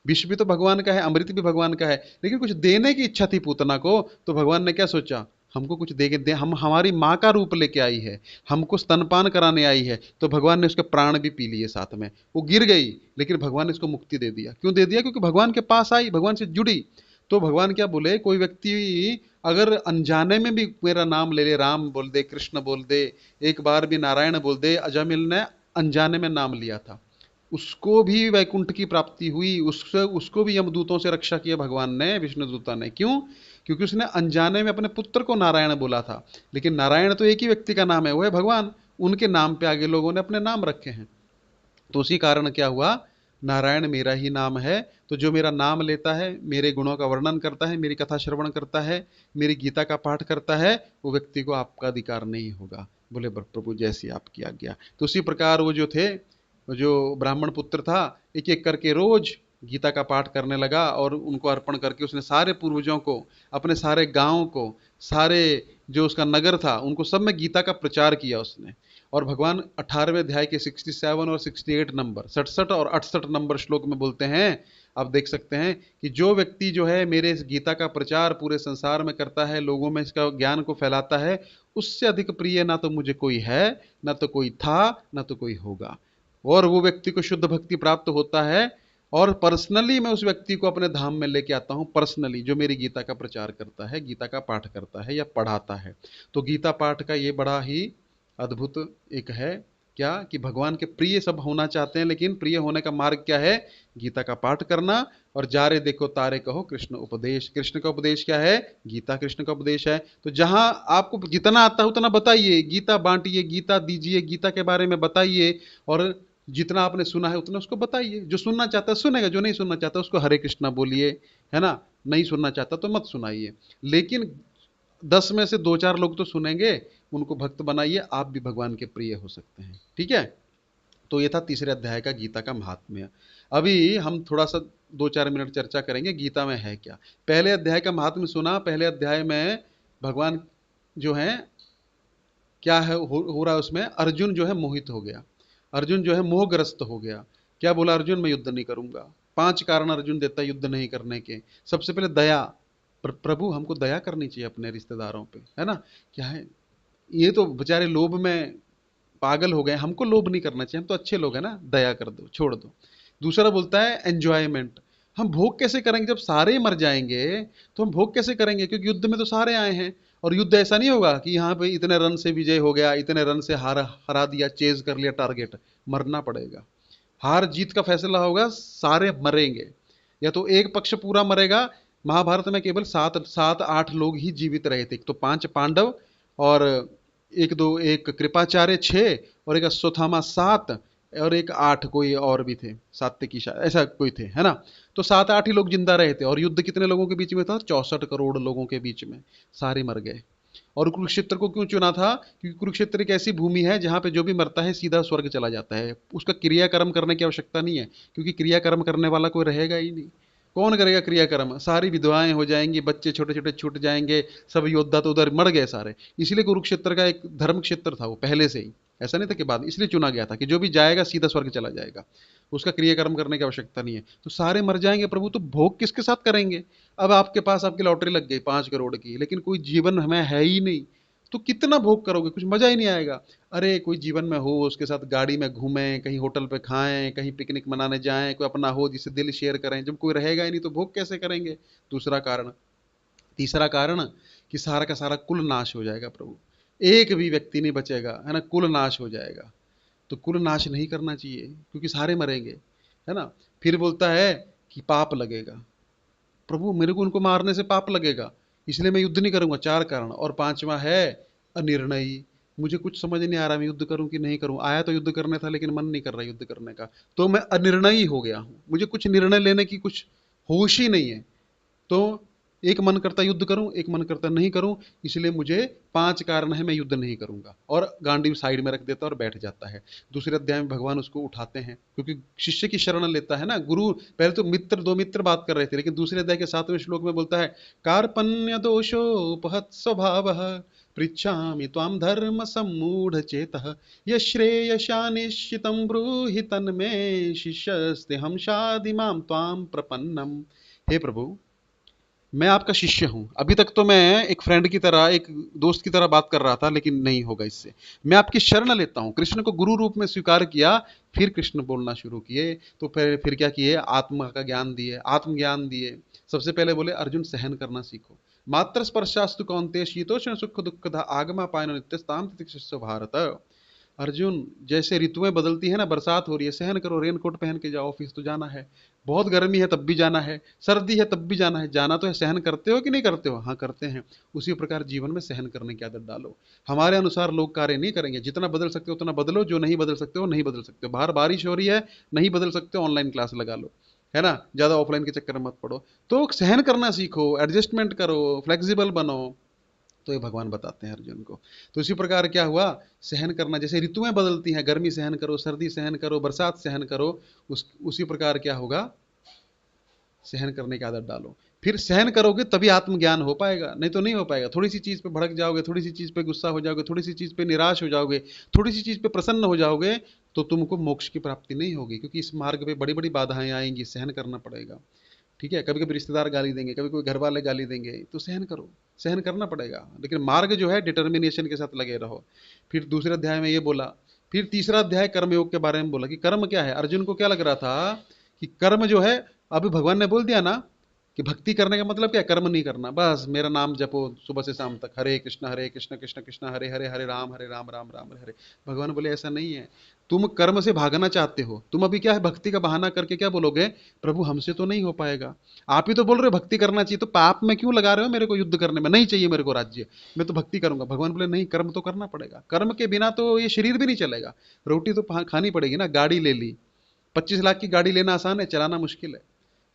विष भी तो भगवान का है, अमृत भी भगवान का है, लेकिन कुछ देने की इच्छा थी पूतना को। तो भगवान ने क्या सोचा, हमको कुछ दे, हम हमारी माँ का रूप लेके आई है, हमको स्तनपान कराने आई है। तो भगवान ने उसके प्राण भी पी लिए साथ में। वो गिर गई, लेकिन भगवान ने इसको मुक्ति दे दिया। क्यों दे दिया? क्योंकि भगवान के पास आई, भगवान से जुड़ी। तो भगवान क्या बोले, कोई व्यक्ति अगर अनजाने में भी मेरा नाम ले ले, राम बोल दे, कृष्ण बोल दे, एक बार भी नारायण बोल दे, अजामिल ने अनजाने में नाम लिया था, उसको भी वैकुंठ की प्राप्ति हुई। उसको भी यमदूतों से रक्षा किया भगवान ने, विष्णु दूता ने। क्यों? क्योंकि उसने अनजाने में अपने पुत्र को नारायण बोला था। लेकिन नारायण तो एक ही व्यक्ति का नाम है, वो है भगवान। उनके नाम पे आगे लोगों ने अपने नाम रखे हैं। तो उसी कारण क्या हुआ, नारायण मेरा ही नाम है। तो जो मेरा नाम लेता है, मेरे गुणों का वर्णन करता है, मेरी कथा श्रवण करता है, मेरी गीता का पाठ करता है, वो व्यक्ति को आपका अधिकार नहीं होगा। बोले प्रभु जैसी आपकी आज्ञा। तो उसी प्रकार वो जो थे, वो जो ब्राह्मण पुत्र था, एक एक करके रोज गीता का पाठ करने लगा और उनको अर्पण करके उसने सारे पूर्वजों को, अपने सारे गांव को, सारे जो उसका नगर था, उनको सब में गीता का प्रचार किया उसने। और भगवान 18वें अध्याय के 67 और 68 नंबर, 67 और 68 नंबर श्लोक में बोलते हैं, आप देख सकते हैं कि जो व्यक्ति जो है मेरे इस गीता का प्रचार पूरे संसार में करता है, लोगों में इसका ज्ञान को फैलाता है, उससे अधिक प्रिय ना तो मुझे कोई है, ना तो कोई था, ना तो कोई होगा। और वो व्यक्ति को शुद्ध भक्ति प्राप्त होता है। और पर्सनली मैं उस व्यक्ति को अपने धाम में लेके आता हूं, पर्सनली, जो मेरी गीता का प्रचार करता है, गीता का पाठ करता है या पढ़ाता है। तो गीता पाठ का ये बड़ा ही अद्भुत एक है, क्या कि भगवान के प्रिय सब होना चाहते हैं, लेकिन प्रिय होने का मार्ग क्या है? गीता का पाठ करना। और जा रे देखो तारे कहो कृष्ण उपदेश। कृष्ण का उपदेश क्या है? गीता कृष्ण का उपदेश है। तो जहां आपको जितना आता है उतना बताइए, गीता बांटिए, गीता दीजिए, गीता के बारे में बताइए। और जितना आपने सुना है उतना उसको बताइए। जो सुनना चाहता है सुनेगा, जो नहीं सुनना चाहता उसको हरे कृष्णा बोलिए, है ना। नहीं सुनना चाहता तो मत सुनाइए, लेकिन 10 में से 2-4 लोग तो सुनेंगे, उनको भक्त बनाइए, आप भी भगवान के प्रिय हो सकते हैं। ठीक है। तो ये था तीसरे अध्याय का गीता का महात्म्य। अभी हम थोड़ा सा 2-4 मिनट चर्चा करेंगे गीता में है क्या। पहले अध्याय का महात्म्य सुना, पहले अध्याय में भगवान जो है क्या है हो रहा है उसमें, अर्जुन जो है मोहित हो गया, अर्जुन जो है मोहग्रस्त हो गया। क्या बोला अर्जुन? मैं युद्ध नहीं करूंगा। 5 कारण अर्जुन देता युद्ध नहीं करने के। सबसे पहले दया, प्रभु हमको दया करनी चाहिए अपने रिश्तेदारों पे, है ना। क्या है, ये तो बेचारे लोभ में पागल हो गए, हमको लोभ नहीं करना चाहिए, हम तो अच्छे लोग हैं ना, दया कर दो, छोड़ दो। दूसरा बोलता है एंजॉयमेंट। हम भोग कैसे करेंगे जब सारे मर जाएंगे, तो हम भोग कैसे करेंगे, क्योंकि युद्ध में तो सारे आए हैं। और युद्ध ऐसा नहीं होगा कि यहाँ पे इतने रन से विजय हो गया, इतने रन से हरा दिया, चेज कर लिया टारगेट। मरना पड़ेगा, हार जीत का फैसला होगा, सारे मरेंगे, या तो एक पक्ष पूरा मरेगा। महाभारत में केवल सात सात आठ लोग ही जीवित रहे थे, तो पांच पांडव और एक कृपाचार्य छह, और एक अश्वत्थामा सात, और एक आठ कोई और भी थे, सात्विकी ऐसा कोई थे, है ना। तो सात आठ ही लोग जिंदा रहे थे, और युद्ध कितने लोगों के बीच में था, 64 करोड़ लोगों के बीच में, सारे मर गए। और कुरुक्षेत्र को क्यों चुना था, क्योंकि कुरुक्षेत्र एक ऐसी भूमि है जहां पे जो भी मरता है सीधा स्वर्ग चला जाता है, उसका क्रियाकर्म करने की आवश्यकता नहीं है, क्योंकि क्रियाकर्म करने वाला कोई रहेगा ही नहीं। कौन करेगा क्रियाकर्म, सारी विधवाएं हो जाएंगी, बच्चे छोटे छोटे छूट जाएंगे, सब योद्धा तो उधर मर गए सारे। इसलिए कुरुक्षेत्र का एक धर्म क्षेत्र था वो पहले से ही, ऐसा नहीं था कि बाद, इसलिए चुना गया था कि जो भी जाएगा सीधा स्वर्ग चला जाएगा, उसका क्रियाकर्म करने की आवश्यकता नहीं है। तो सारे मर जाएंगे प्रभु, तो भोग किसके साथ करेंगे। अब आपके पास आपकी लॉटरी लग गई 5 करोड़ की, लेकिन कोई जीवन हमें है ही नहीं, तो कितना भोग करोगे, कुछ मजा ही नहीं आएगा। अरे कोई जीवन में हो, उसके साथ गाड़ी में घूमें, कहीं होटल पे खाएं, कहीं पिकनिक मनाने जाएं, कोई अपना हो जिससे दिल शेयर करें, जब कोई रहेगा ही नहीं तो भोग कैसे करेंगे। दूसरा कारण। तीसरा कारण, कि सारा का सारा कुल नाश हो जाएगा प्रभु, एक भी व्यक्ति नहीं बचेगा, है ना, कुल नाश हो जाएगा। तो कुल नाश नहीं करना चाहिए, क्योंकि सारे मरेंगे, है ना। फिर बोलता है कि पाप लगेगा, प्रभु मेरे को उनको मारने से पाप लगेगा, इसलिए मैं युद्ध नहीं करूंगा, 4 कारण। और पांचवा है अनिर्णयी, मुझे कुछ समझ नहीं आ रहा मैं युद्ध करूं कि नहीं करूं, आया तो युद्ध करने था लेकिन मन नहीं कर रहा युद्ध करने का, तो मैं अनिर्णयी हो गया हूं, मुझे कुछ निर्णय लेने की कुछ होश ही नहीं है। तो एक मन करता युद्ध करूं, एक मन करता नहीं करूं, इसलिए मुझे 5 कारण है, मैं युद्ध नहीं करूंगा, और गांडी साइड में रख देता है और बैठ जाता है। दूसरे अध्याय में भगवान उसको उठाते हैं, क्योंकि शिष्य की शरण लेता है ना गुरु। पहले तो मित्र, दो मित्र बात कर रहे थे, लेकिन दूसरे अध्याय के 7वें श्लोक में बोलता है, कार्पण्य दोषोपहत स्वभाव, पृच्छामि त्वां धर्म सम्मूढ़ चेतः, यश्रेयशानिश्चितं ब्रूहि तन्मे शिष्यस्ते हम शादि मां त्वां प्रपन्नम। हे प्रभु, मैं आपका शिष्य हूं, अभी तक तो मैं एक फ्रेंड की तरह, एक दोस्त की तरह बात कर रहा था, लेकिन नहीं होगा इससे, मैं आपकी शरण लेता हूं। कृष्ण को गुरु रूप में स्वीकार किया, फिर कृष्ण बोलना शुरू किए, तो फिर क्या किए, आत्मा का ज्ञान दिए, आत्मज्ञान दिए। सबसे पहले बोले अर्जुन सहन करना सीखो, मात्र स्पर्शास्तु कौन्तेय शीतोष्ण सुख दुख आगमा पायन नित्यस्ताम तितिक्षस्व भारत। अर्जुन, जैसे ऋतुएं बदलती है ना, बरसात हो रही है, सहन करो, रेनकोट पहन के जाओ, ऑफिस तो जाना है, बहुत गर्मी है तब भी जाना है, सर्दी है तब भी जाना है, जाना तो है। सहन करते हो कि नहीं करते हो, हाँ करते हैं। उसी प्रकार जीवन में सहन करने की आदत डालो। हमारे अनुसार लोग कार्य नहीं करेंगे, जितना बदल सकते हो उतना बदलो, जो नहीं बदल सकते हो नहीं बदल सकते हो। बाहर बारिश हो रही है, नहीं बदल सकते हो, ऑनलाइन क्लास लगा लो, है ना, ज्यादा ऑफलाइन के चक्कर में मत पड़ो। तो सहन करना सीखो, एडजस्टमेंट करो, फ्लेक्सिबल बनो। तो ये भगवान बताते हैं अर्जुन को। तो इसी प्रकार क्या हुआ, सहन करना, जैसे ऋतुएं बदलती हैं, गर्मी सहन करो, सर्दी सहन करो, बरसात सहन करो, उसी प्रकार क्या होगा, सहन करने की आदत डालो। फिर सहन करोगे तभी आत्मज्ञान हो पाएगा, नहीं तो नहीं हो पाएगा। थोड़ी सी चीज पे भड़क जाओगे, थोड़ी सी चीज पे गुस्सा हो जाओगे, थोड़ी सी चीज पे निराश हो जाओगे, थोड़ी सी चीज पे प्रसन्न हो जाओगे, तो तुमको मोक्ष की प्राप्ति नहीं होगी, क्योंकि इस मार्ग पे बड़ी बड़ी बाधाएं आएंगी, सहन करना पड़ेगा। ठीक है, कभी कभी रिश्तेदार गाली देंगे, कभी कोई घर वाले गाली देंगे, तो सहन करो, सहन करना पड़ेगा, लेकिन मार्ग जो है डिटर्मिनेशन के साथ लगे रहो। फिर दूसरे अध्याय में ये बोला, फिर तीसरा अध्याय कर्मयोग के बारे में बोला कि कर्म क्या है। अर्जुन को क्या लग रहा था कि कर्म जो है, अभी भगवान ने बोल दिया ना कि भक्ति करने का मतलब क्या है, कर्म नहीं करना, बस मेरा नाम जपो सुबह से शाम तक, हरे कृष्ण कृष्ण कृष्ण हरे हरे, हरे राम राम राम हरे हरे। भगवान बोले ऐसा नहीं है, तुम कर्म से भागना चाहते हो, तुम अभी क्या है, भक्ति का बहाना करके क्या बोलोगे, प्रभु हमसे तो नहीं हो पाएगा, आप ही तो बोल रहे हो भक्ति करना चाहिए, तो पाप में क्यों लगा रहे हो मेरे को, युद्ध करने में नहीं चाहिए मेरे को राज्य, मैं तो भक्ति करूंगा। भगवान बोले नहीं, कर्म तो करना पड़ेगा, कर्म के बिना तो ये शरीर भी नहीं चलेगा, रोटी तो खानी पड़ेगी ना। गाड़ी ले ली, 25 लाख की गाड़ी लेना आसान है, चलाना मुश्किल है,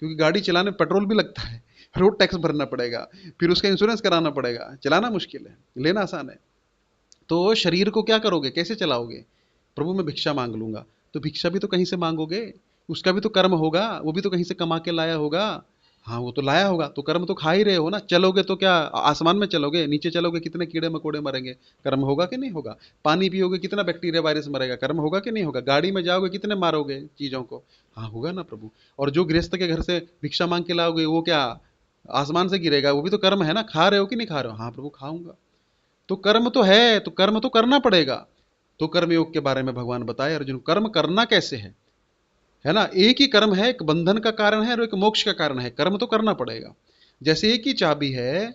क्योंकि गाड़ी चलाने में पेट्रोल भी लगता है, रोड टैक्स भरना पड़ेगा, फिर उसका इंश्योरेंस कराना पड़ेगा, चलाना मुश्किल है, लेना आसान है। तो शरीर को क्या करोगे, कैसे चलाओगे, प्रभु मैं भिक्षा मांग लूंगा, तो भिक्षा भी तो कहीं से मांगोगे, उसका भी तो कर्म होगा, वो भी तो कहीं से कमा के लाया होगा। हाँ वो तो लाया होगा, तो कर्म तो खा ही रहे हो ना। चलोगे तो क्या आसमान में चलोगे, नीचे चलोगे कितने कीड़े मकोड़े मरेंगे, कर्म होगा कि नहीं होगा। पानी पियोगे कितना बैक्टीरिया वायरस मरेगा, कर्म होगा कि नहीं होगा। गाड़ी में जाओगे कितने मारोगे चीजों को, हाँ होगा ना प्रभु। और जो गृहस्थ के घर से भिक्षा मांग के लाओगे, वो क्या आसमान से गिरेगा, वो भी तो कर्म है ना। खा रहे हो कि नहीं खा रहे हो? हाँ प्रभु खाऊंगा। तो कर्म तो है, तो कर्म तो करना पड़ेगा। तो कर्मयोग के बारे में भगवान बताए अर्जुन, कर्म करना कैसे है ना। एक ही कर्म है, एक बंधन का कारण है और एक मोक्ष का कारण है। कर्म तो करना पड़ेगा। जैसे एक ही चाबी है,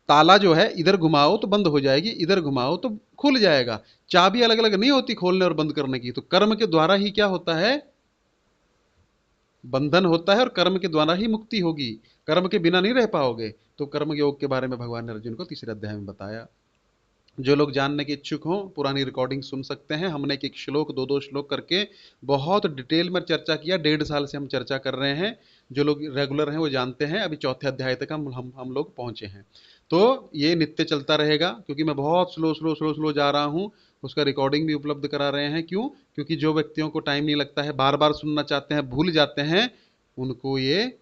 ताला जो है इधर घुमाओ तो बंद हो जाएगी, इधर घुमाओ तो खुल जाएगा। चाबी अलग अलग नहीं होती खोलने और बंद करने की। तो कर्म के द्वारा ही क्या होता है, बंधन होता है, और कर्म के द्वारा ही मुक्ति होगी। कर्म के बिना नहीं रह पाओगे। तो कर्म योग के बारे में भगवान ने अर्जुन को तीसरे अध्याय में बताया। जो लोग जानने के इच्छुक हों पुरानी रिकॉर्डिंग सुन सकते हैं। हमने एक एक श्लोक, दो दो श्लोक करके बहुत डिटेल में चर्चा किया। 1.5 साल से हम चर्चा कर रहे हैं। जो लोग रेगुलर हैं वो जानते हैं। अभी चौथे अध्याय तक हम लोग पहुंचे हैं। तो ये नित्य चलता रहेगा, क्योंकि मैं बहुत स्लो स्लो स्लो स्लो जा रहा हूँ। उसका रिकॉर्डिंग भी उपलब्ध करा रहे हैं। क्यों? क्योंकि जो व्यक्तियों को टाइम नहीं लगता है, बार बार सुनना चाहते हैं, भूल जाते हैं, उनको ये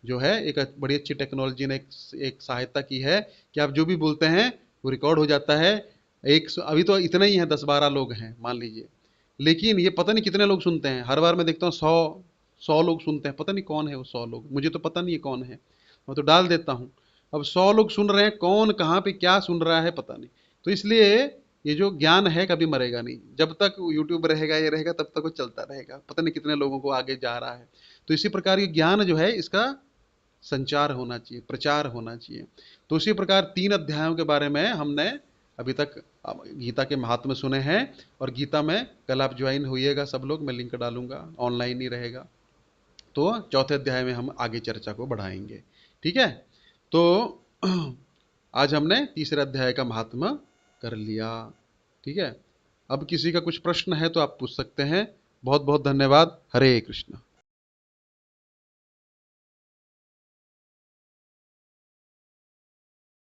जो है एक बड़ी अच्छी टेक्नोलॉजी ने एक सहायता की है कि आप जो भी बोलते हैं वो रिकॉर्ड हो जाता है। अभी तो इतने ही हैं, 10-12 लोग हैं मान लीजिए, लेकिन ये पता नहीं कितने लोग सुनते हैं। हर बार मैं देखता हूँ 100 लोग सुनते हैं। पता नहीं कौन है वो 100 लोग, मुझे तो पता नहीं है कौन है। मैं तो डाल देता हूँ। अब 100 लोग सुन रहे हैं, कौन कहाँ पे क्या सुन रहा है पता नहीं। तो इसलिए ये जो ज्ञान है कभी मरेगा नहीं। जब तक यूट्यूब रहेगा, ये रहेगा, तब तक वो चलता रहेगा। पता नहीं कितने लोगों को आगे जा रहा है। तो इसी प्रकार ये ज्ञान जो है इसका संचार होना चाहिए, प्रचार होना चाहिए। तो उसी प्रकार 3 अध्यायों के बारे में हमने अभी तक गीता के महात्म्य सुने हैं। और गीता में कल आप ज्वाइन होइएगा सब लोग, मैं लिंक डालूंगा, ऑनलाइन ही रहेगा। तो चौथे अध्याय में हम आगे चर्चा को बढ़ाएंगे। ठीक है। तो आज हमने तीसरे अध्याय का महात्म्य कर लिया। ठीक है। अब किसी का कुछ प्रश्न है तो आप पूछ सकते हैं। बहुत बहुत धन्यवाद। हरे कृष्ण।